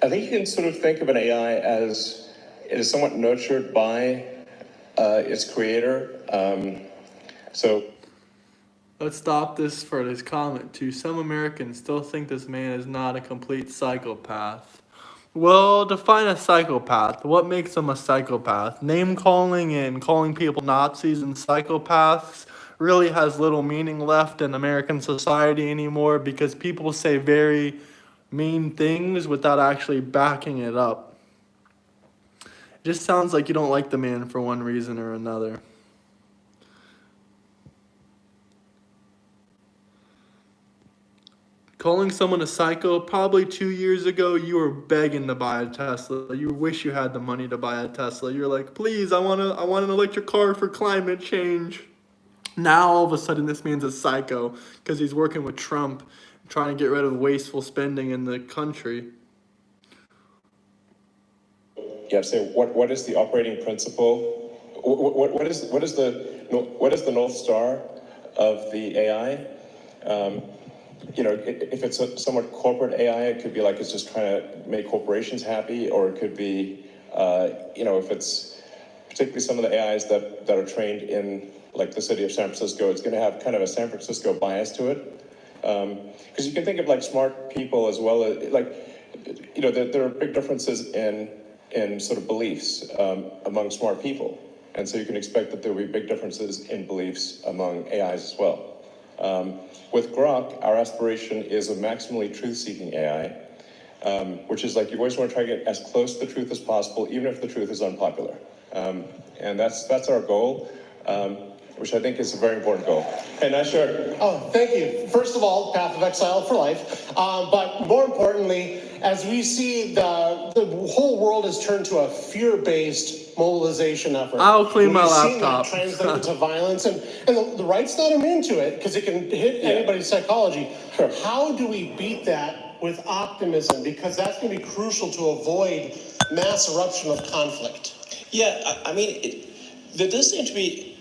I think you can sort of think of an AI as it is somewhat nurtured by its creator. Let's stop this for this comment too. Some Americans still think this man is not a complete psychopath. Well, define a psychopath. What makes him a psychopath? Name calling and calling people Nazis and psychopaths really has little meaning left in American society anymore, because people say very mean things without actually backing it up. It just sounds like you don't like the man for one reason or another. Calling someone a psycho, probably 2 years ago, you were begging to buy a Tesla. You wish you had the money to buy a Tesla. You're like, please, I want an electric car for climate change. Now, all of a sudden, this man's a psycho because he's working with Trump, trying to get rid of wasteful spending in the country. say what is the operating principle? What is the North Star of the AI? If it's a somewhat corporate AI, it could be like it's just trying to make corporations happy, or it could be, if it's particularly some of the AIs that are trained in like the city of San Francisco, it's going to have kind of a San Francisco bias to it. Because you can think of like smart people as well as there are big differences in sort of beliefs among smart people. And so you can expect that there will be big differences in beliefs among AIs as well. With Grok, our aspiration is a maximally truth-seeking AI, which is like you always want to try to get as close to the truth as possible, even if the truth is unpopular. And that's our goal, which I think is a very important goal. And I sure. Oh, thank you. First of all, path of exile for life. But more importantly, as we see the whole world has turned to a fear-based mobilization effort. I'll clean my laptop. We've seen that translate into violence, and the right's not immune to it because it can hit anybody's psychology. Sure. How do we beat that with optimism? Because that's going to be crucial to avoid mass eruption of conflict. Yeah, I mean, there does seem to be.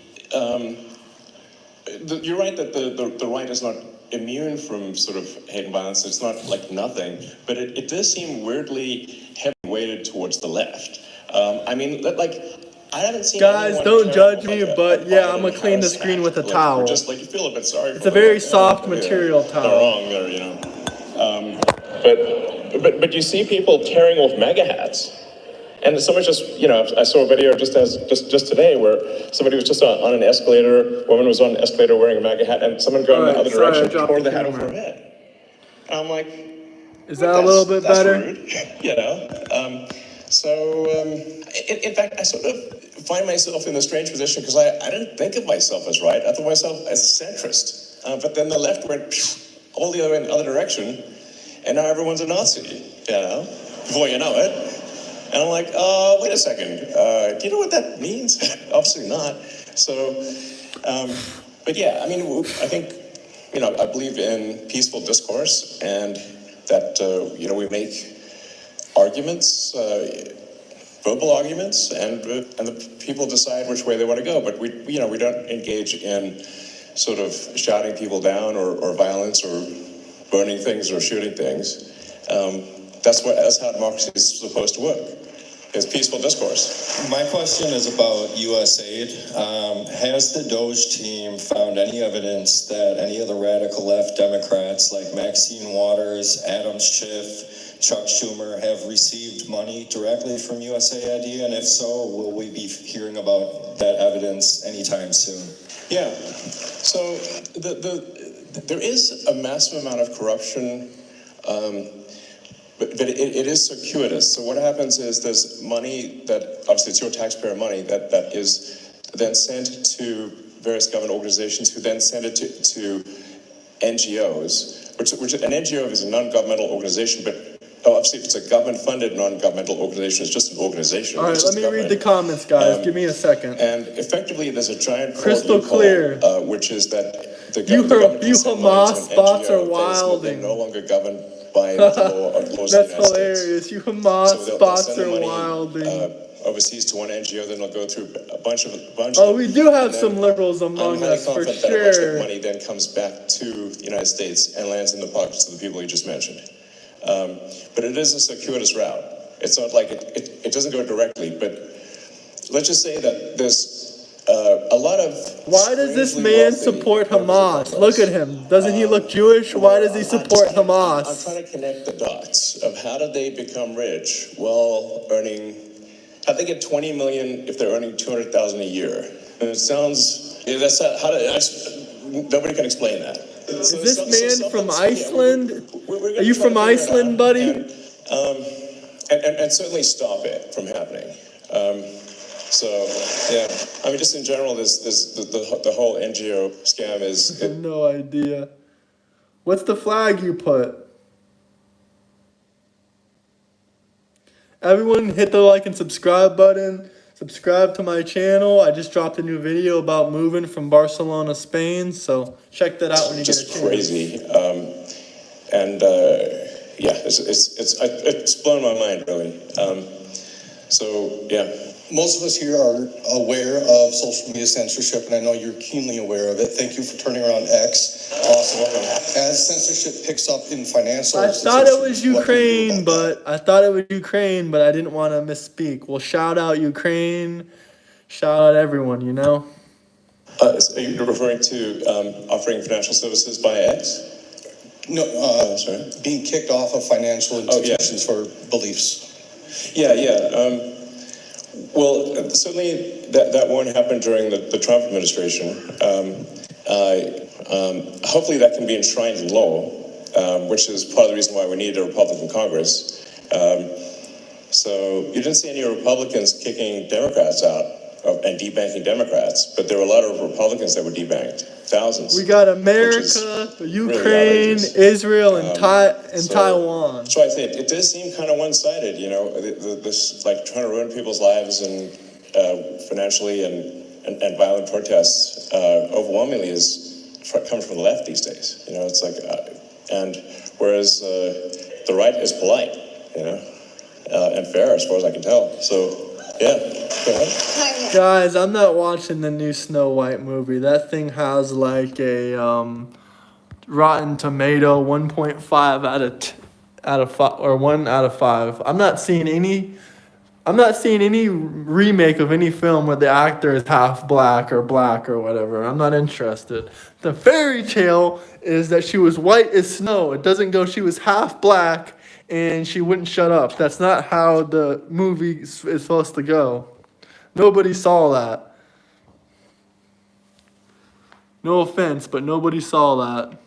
You're right that the right is not immune from sort of hate and violence. It's not like nothing, but it does seem weirdly heavy weighted towards the left. I mean, like, I haven't seen. Guys, don't judge me, but yeah, I'm gonna clean the screen with a towel. Just like you feel a bit sorry. It's a very soft material towel. They're wrong there, But you see people tearing off MAGA hats. And someone just, I saw a video just today where somebody was just on an escalator, a woman was on an escalator wearing a MAGA hat, and someone going in the other direction tore the hat over her head. And I'm like, is that a little bit better? Rude, in fact, I sort of find myself in a strange position because I didn't think of myself as right. I thought of myself as centrist. But then the left went all the other direction, and now everyone's a Nazi, before you know it. And I'm like, wait a second, do you know what that means? Obviously not. So, but yeah, I mean, I think, I believe in peaceful discourse and that, we make arguments, verbal arguments, and the people decide which way they want to go. But we don't engage in sort of shouting people down or violence or burning things or shooting things. That's how democracy is supposed to work. It's peaceful discourse. My question is about U.S. aid. Has the Doge team found any evidence that any of the radical left Democrats like Maxine Waters, Adam Schiff, Chuck Schumer have received money directly from USAID? And if so, will we be hearing about that evidence anytime soon? Yeah. So there is a massive amount of corruption. But it is circuitous. So what happens is there's money that, obviously it's your taxpayer money, that is then sent to various government organizations who then send it to NGOs, which an NGO is a non-governmental organization, but obviously if it's a government-funded non-governmental organization, it's just an organization. All right, let me read the comments, guys. Give me a second. And effectively there's a giant crystal clear, which is that the government you Hamas bots are wilding. No longer governed by the laws That's of the United hilarious. States. You Hamas bots are money, wilding. Overseas to one NGO, then they'll go through a bunch of. Oh, we do have some liberals among us for sure. That a bunch of money then comes back to the United States and lands in the pockets of the people you just mentioned. But it is a circuitous route. It's not like it doesn't go directly. But let's just say that there's a lot of. Why does this man support Hamas? Look at him. Doesn't he look Jewish? Why does he support Hamas? I'm trying to connect the dots of how did they become rich while earning. How they get 20 million if they're earning 200,000 a year? And it sounds. That's not, nobody can explain that. Is this man from Iceland? Are you from Iceland, buddy? And certainly stop it from happening. So, yeah, I mean, just in general, the whole NGO scam is. I have no idea. What's the flag you put? Everyone hit the like and subscribe button. Subscribe to my channel. I just dropped a new video about moving from Barcelona, Spain. So check that out when you get a chance. Just crazy. Yeah, it's blown my mind, really. So, yeah. Most of us here are aware of social media censorship, and I know you're keenly aware of it. Thank you for turning around X. Awesome. As censorship picks up in financial I thought it was institutions, what can we do Ukraine, about but I didn't want to misspeak. Well, shout out Ukraine. Shout out everyone, you know? So you're referring to offering financial services by X? No, sorry. being kicked off of financial institutions for beliefs. Yeah. Well, certainly that won't happen during the Trump administration. Hopefully that can be enshrined in law, which is part of the reason why we need a Republican Congress. So you didn't see any Republicans kicking Democrats out and debanking Democrats, but there were a lot of Republicans that were debanked, thousands. We got America, Ukraine, really Israel, and Taiwan. So I think it does seem kind of one-sided, you know, this like trying to ruin people's lives and financially and violent protests overwhelmingly comes from the left these days. You know, it's like, and whereas the right is polite, you know, and fair as far as I can tell. So. Yeah, go ahead. Guys, I'm not watching the new Snow White movie. That thing has like a Rotten Tomato 1.5 out of 5 or 1 out of 5. I'm not seeing any remake of any film where the actor is half black or whatever. I'm not interested. The fairy tale is that she was white as snow. It doesn't go she was half black and she wouldn't shut up. That's not how the movie is supposed to go. Nobody saw that. No offense, but nobody saw that.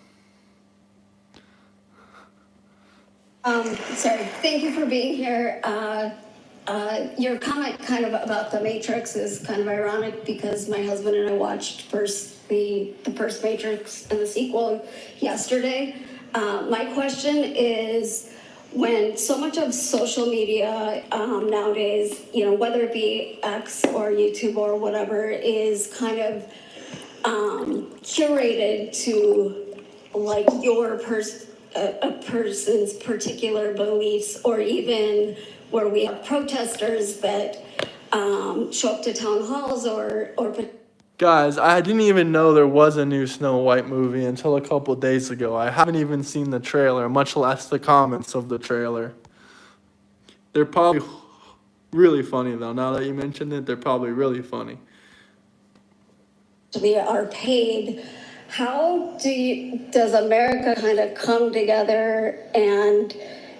Sorry. Thank you for being here. Your comment kind of about the Matrix is kind of ironic because my husband and I watched the first Matrix and the sequel yesterday. My question is, when so much of social media nowadays, you know, whether it be X or YouTube or whatever, is kind of curated to like your a person's particular beliefs, or even where we have protesters that show up to town halls or Guys, I didn't even know there was a new Snow White movie until a couple days ago. I haven't even seen the trailer, much less the comments of the trailer. They're probably really funny, though. Now that you mentioned it, they're probably really funny. they are paid. How does America kind of come together? And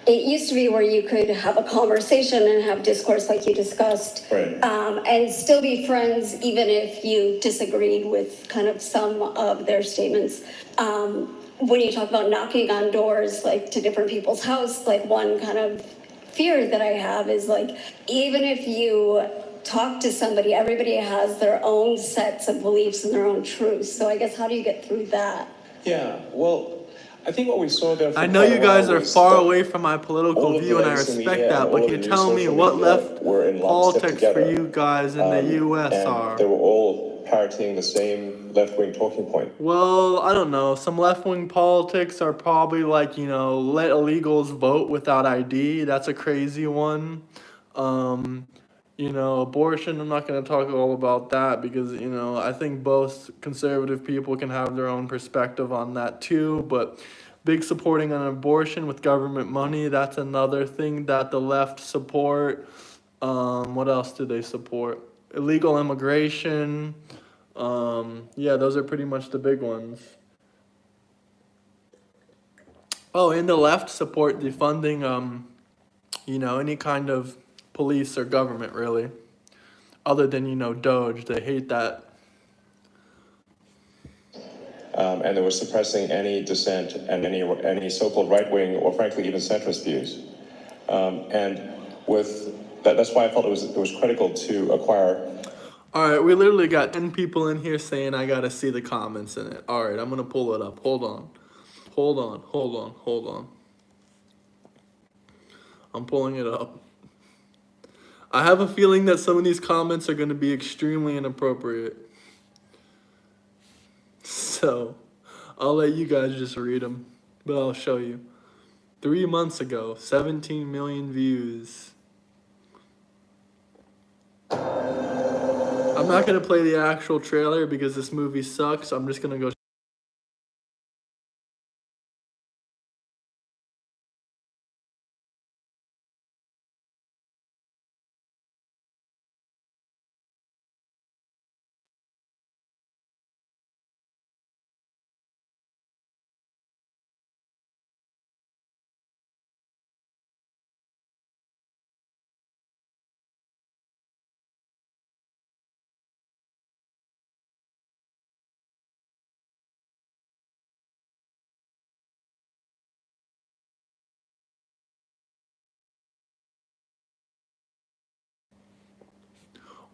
it used to be where you could have a conversation and have discourse like you discussed, right. And still be friends even if you disagreed with kind of some of their statements. When you talk about knocking on doors, like to different people's house, like one kind of fear that I have is like, even if you talk to somebody, everybody has their own sets of beliefs and their own truths. So I guess how do you get through that? Yeah, well, I think what we saw there. I know you guys are far away from my political view, and I respect that. But can you tell me what left politics for you guys in the U.S. are? They were all parroting the same left-wing talking point. Well, I don't know. Some left-wing politics are probably like, you know, let illegals vote without ID. That's a crazy one. You know, abortion, I'm not going to talk all about that because, you know, I think both conservative people can have their own perspective on that too. But big supporting on abortion with government money, that's another thing that the left support. What else do they support? Illegal immigration. Yeah, those are pretty much the big ones. Oh, and the left support defunding, you know, any kind of police or government, really. Other than, you know, Doge. They hate that. And they were suppressing any dissent and any so-called right-wing or frankly even centrist views. And with that's why I felt it was critical to acquire. All right, we literally got 10 people in here saying I gotta see the comments in it. All right, I'm gonna pull it up. Hold on. I'm pulling it up. I have a feeling that some of these comments are gonna be extremely inappropriate. So, I'll let you guys just read them, but I'll show you. 3 months ago, 17 million views. I'm not gonna play the actual trailer because this movie sucks. I'm just gonna go.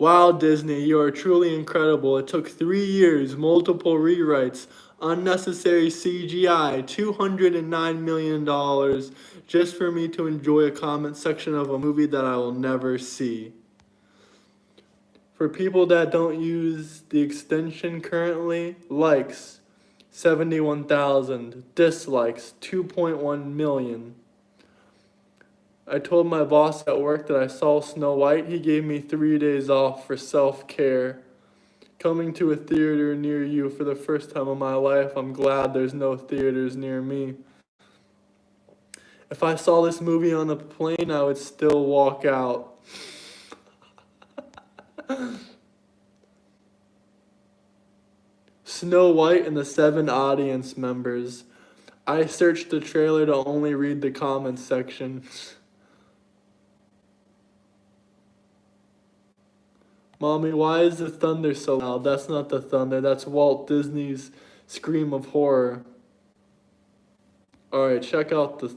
Wow, Disney, you are truly incredible. It took 3 years, multiple rewrites, unnecessary CGI, $209 million just for me to enjoy a comment section of a movie that I will never see. For people that don't use the extension currently, likes 71,000, dislikes 2.1 million. I told my boss at work that I saw Snow White. He gave me 3 days off for self-care. Coming to a theater near you for the first time in my life. I'm glad there's no theaters near me. If I saw this movie on a plane, I would still walk out. Snow White and the 7 audience members. I searched the trailer to only read the comments section. Mommy, why is the thunder so loud? That's not the thunder. That's Walt Disney's scream of horror. Alright, check out the...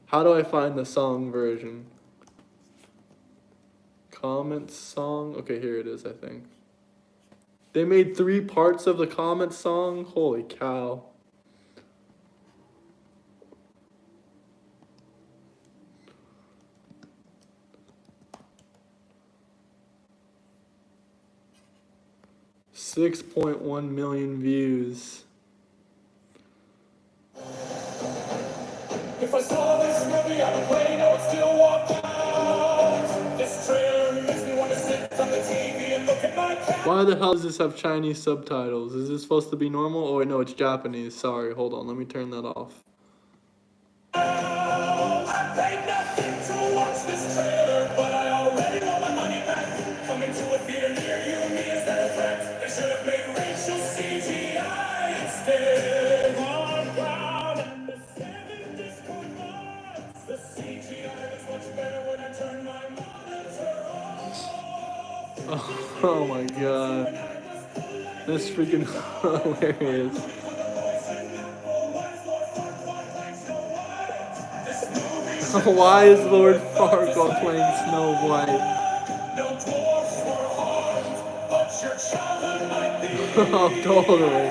How do I find the song version? Comments song? Okay, here it is, I think. They made 3 parts of the comments song? Holy cow. $6.1 million views. If I saw this movie on a plane, I would still walk out. This trailer makes me want to sit on the TV and look at my cat. Why the hell does this have Chinese subtitles? Is this supposed to be normal? Oh, wait, no, it's Japanese. Sorry, hold on. Let me turn that off. I paid nothing to watch this trailer, but I already want my money back. Coming to a theater near you, me is that a threat? They should have made racial CGI instead. One crown and the 7 discord mods. The CGI is much better when I turn my monitor off. Oh my god. That's freaking hilarious. Why is Lord Farquaad playing Snow White? Oh, totally.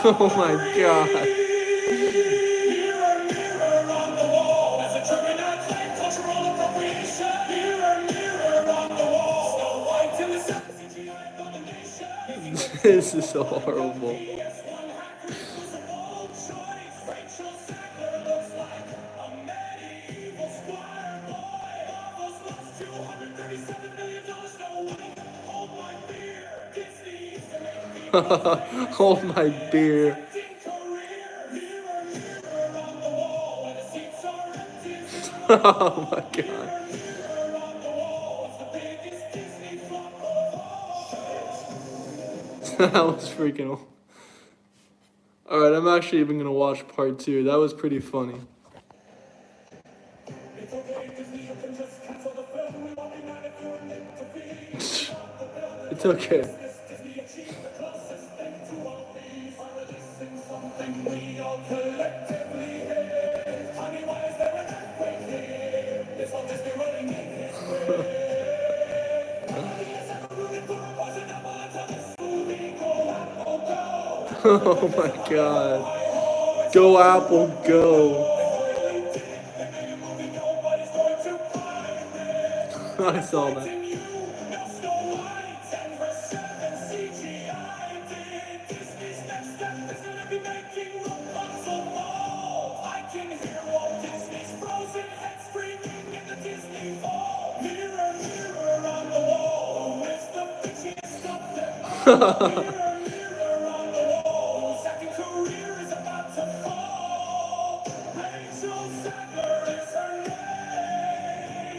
Oh my god. This is so horrible. Hold my beer. Oh my god. That was freaking. Alright, I'm actually even gonna watch part 2. That was pretty funny. It's okay. Oh my god. Go Apple, go. I saw that.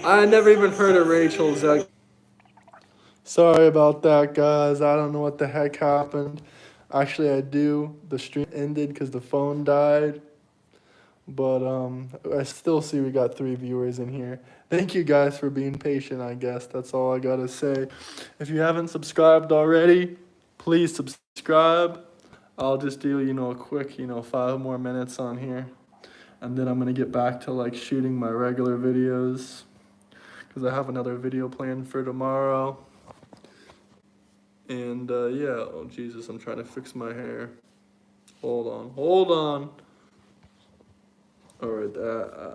I never even heard of Rachel's. Sorry about that, guys. I don't know what the heck happened. Actually, I do. The stream ended because the phone died. But I still see we got 3 viewers in here. Thank you guys for being patient, I guess. That's all I gotta say. If you haven't subscribed already, please subscribe. I'll just do, a quick, 5 more minutes on here. And then I'm gonna get back to like shooting my regular videos. Because I have another video planned for tomorrow. And yeah, oh Jesus, I'm trying to fix my hair. Hold on. All right,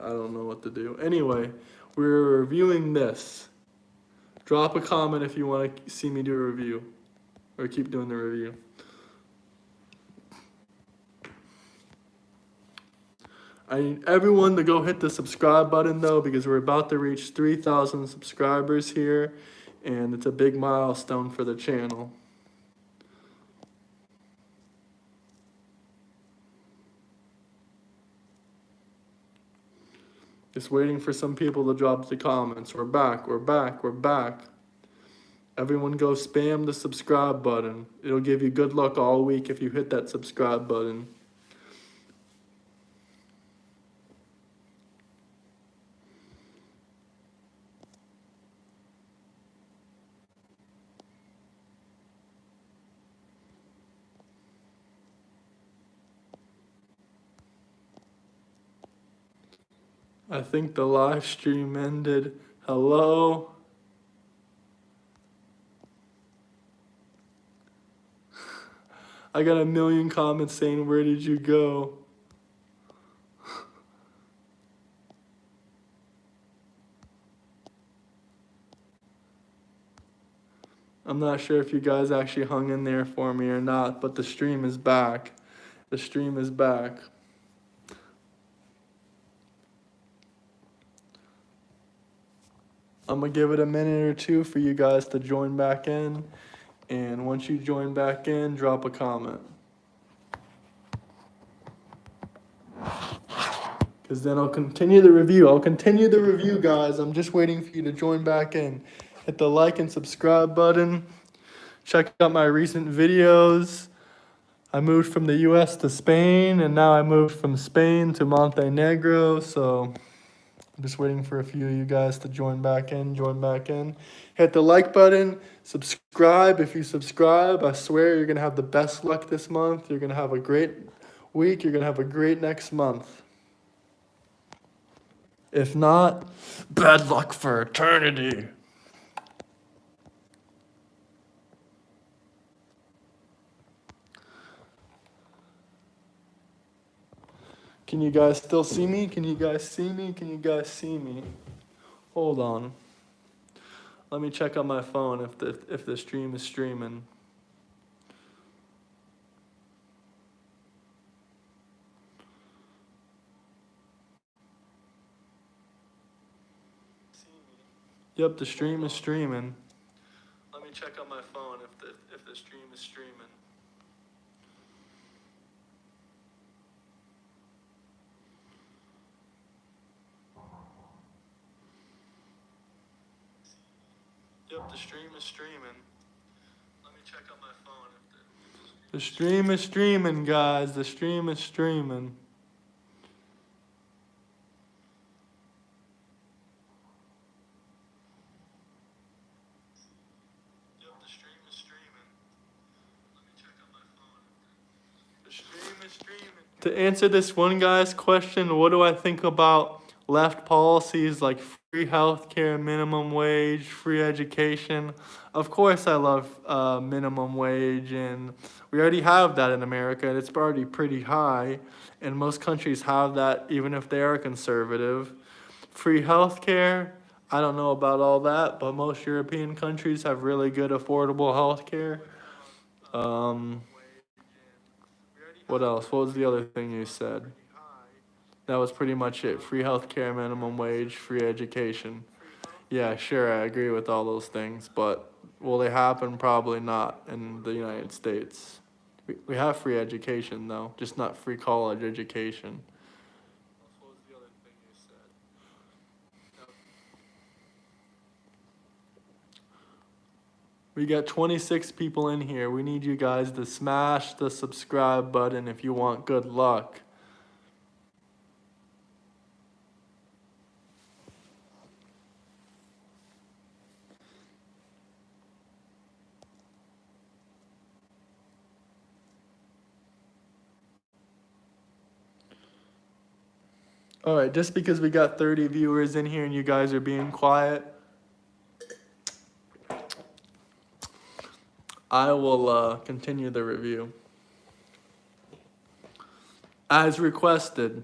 I don't know what to do. Anyway, we're reviewing this. Drop a comment if you want to see me do a review, or keep doing the review. I need everyone to go hit the subscribe button though, because we're about to reach 3,000 subscribers here, and it's a big milestone for the channel. Just waiting for some people to drop the comments. We're back. Everyone go spam the subscribe button. It'll give you good luck all week if you hit that subscribe button. I think the live stream ended. Hello? I got a million comments saying, where did you go? I'm not sure if you guys actually hung in there for me or not, but the stream is back. The stream is back. I'm gonna give it a minute or two for you guys to join back in. And once you join back in, drop a comment. Because then I'll continue the review. Guys. I'm just waiting for you to join back in. Hit the like and subscribe button. Check out my recent videos. I moved from the US to Spain, and now I moved from Spain to Montenegro. So I'm just waiting for a few of you guys to join back in. Hit the like button. Subscribe. If you subscribe, I swear you're going to have the best luck this month. You're going to have a great week. You're going to have a great next month. If not, bad luck for eternity. Can you guys still see me? Can you guys see me? Hold on. Let me check on my phone if the stream is streaming. Yep, the stream is streaming. Let me check on my phone if the stream is streaming. Yep, the stream is streaming. Let me check on my phone if the stream is streaming, guys. The stream is streaming. To answer this one guy's question, what do I think about left policies like free healthcare, minimum wage, free education? Of course I love minimum wage, and we already have that in America, and it's already pretty high, and most countries have that even if they are conservative. Free healthcare, I don't know about all that, but most European countries have really good affordable healthcare. What else? What was the other thing you said? That was pretty much it. Free healthcare, minimum wage, free education. Yeah, sure, I agree with all those things, but Will they happen? Probably not in the United States. We have free education, though, just not free college education. What was the other thing you said? We got 26 people in here. We need you guys to smash the subscribe button if you want good luck. All right, just because we got 30 viewers in here and you guys are being quiet, I will continue the review. As requested.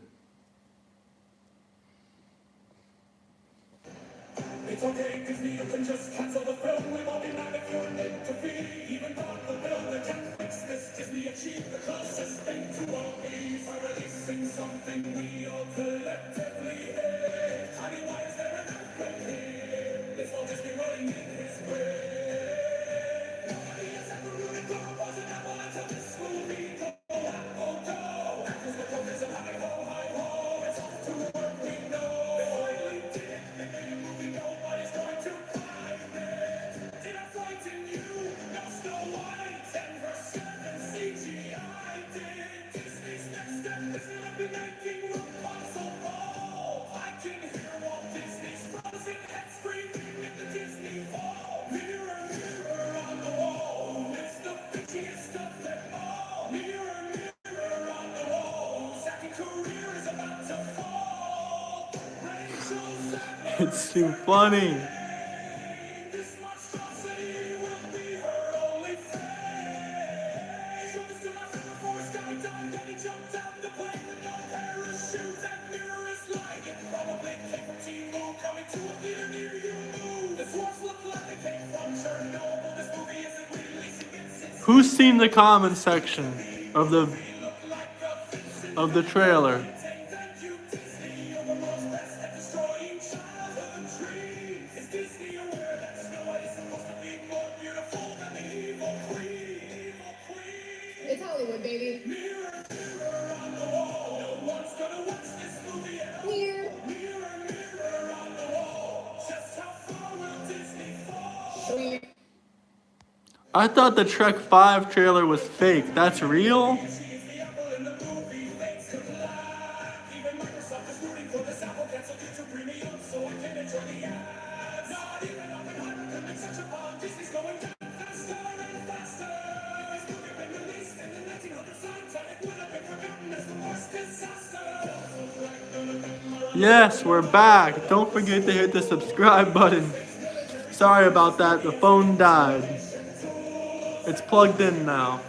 It's okay, cause Neil can just cancel the film. We won't be mad if you're meant to be. Even God the bill that can fix this. Disney achieved the closest thing to all peace by releasing something we all collectively hate. I mean, why is there an earthquake here? It's all Disney rolling in his grave. Nobody has ever rooted for opposing Apple until this movie. Go, Apple, go. Apple's the focus of hi ho, hi ho. It's off to work, we know. They finally did. Nobody's going to find it. Did I frighten you? No Snow White and her 7 CGI did. Disney's next step is gonna be making Rapunzel ball. I can hear Walt Disney's frozen head screaming in the Disney Vault. Mirror, mirror on the wall, it's the bitchiest of them all. Mirror, mirror on the wall, second career is about to fall. Rachel's It's too funny. this monstrosity will be her only fate. Showed this to my friend before skydived, then he jumped out the plane with no parachute. That mirror is lying. It probably came from T-Move, coming to a theater near you. The swarms look like they came from Chernobyl. This movie isn't releasing it. Who's seen the comment section of the trailer? Thank you, Disney. You're the world's best at destroying childhood dreams. Is Disney aware that Snow White is supposed to be more beautiful than the evil queen? It's Hollywood, baby. Mirror, mirror on the wall. No one's gonna watch this movie at all. Mirror, mirror on the wall. Just how far will Disney fall? I thought the Trek 5 trailer was fake. That's real? She is the apple in the movie. Fakes could lie. Even Microsoft is rooting for this Apple cancel YouTube Premium, so I can enjoy the ads. Not even Oppenheimer could make such a bomb. Disney's going down faster and faster. This movie been released in the 1900s. Titanic would have been forgotten as the worst disaster. Yes, we're back. Don't forget to hit the subscribe button. Sorry about that. The phone died. It's plugged in now.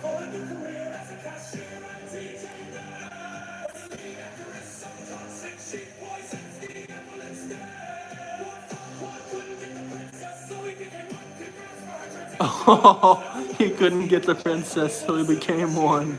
Oh, he couldn't get the princess, so he became one.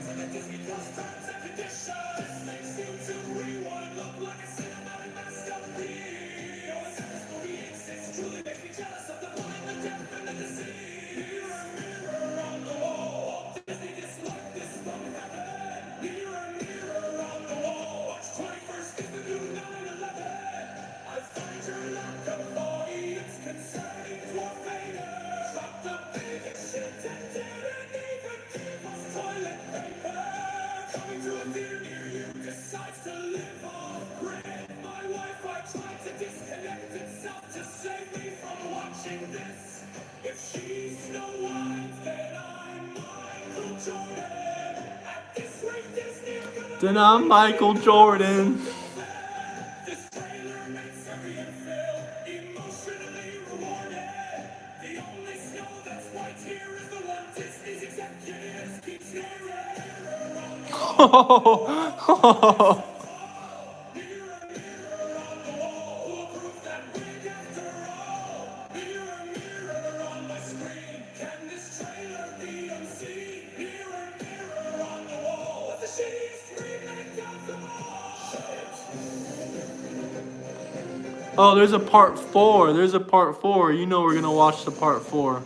Then I'm Michael Jordan. Oh, there's a part 4. There's a part 4. You know we're gonna watch the part 4.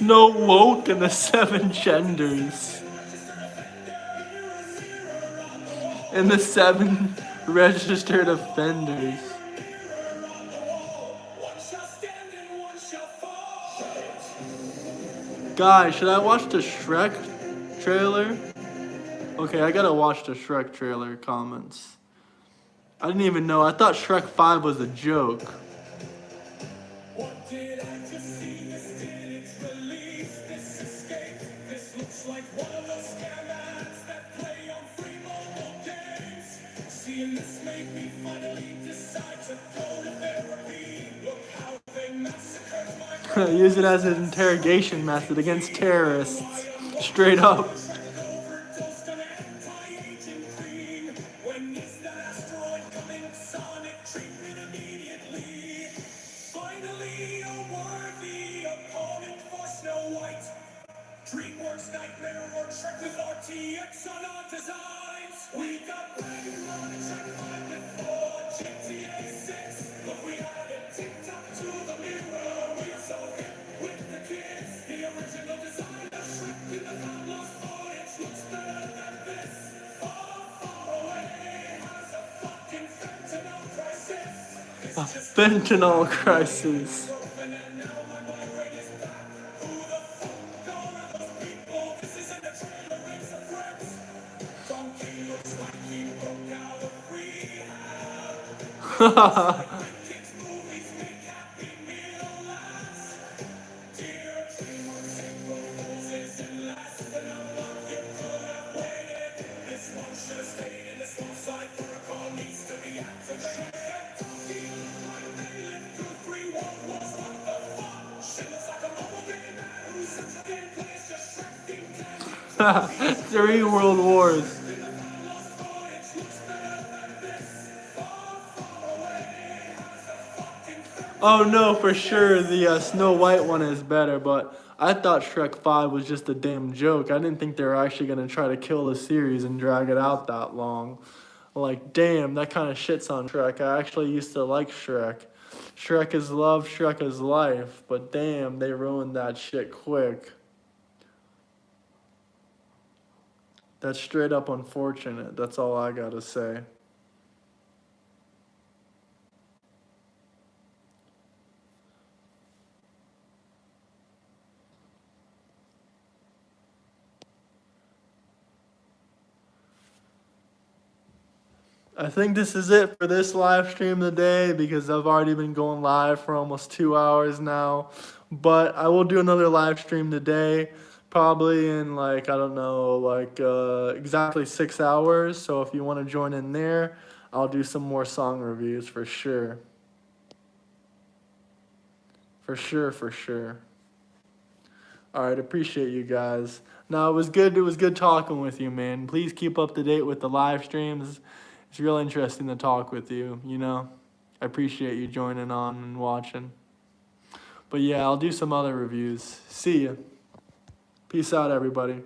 Snow woke and the seven genders. And the seven registered offenders. Guys, should I watch the Shrek trailer? Okay, I gotta watch the Shrek trailer comments. I didn't even know. I thought Shrek 5 was a joke. Use it as an interrogation method against terrorists. Straight up. Fentanyl crisis. Three world wars. Oh no, for sure the Snow White one is better, but I thought Shrek 5 was just a damn joke. I didn't think they were actually going to try to kill the series and drag it out that long. Like, damn, that kind of shits on Shrek. I actually used to like Shrek. Shrek is love, Shrek is life, but damn, they ruined that shit quick. That's straight up unfortunate. That's all I gotta say. I think this is it for this live stream today because I've already been going live for almost 2 hours now. But I will do another live stream today, probably in like, I don't know, like exactly 6 hours. So if you want to join in there, I'll do some more song reviews for sure. For sure. All right, appreciate you guys. No, it was good talking with you, man. Please keep up to date with the live streams. It's real interesting to talk with you, you know. I appreciate you joining on and watching. But yeah, I'll do some other reviews. See ya. Peace out, everybody.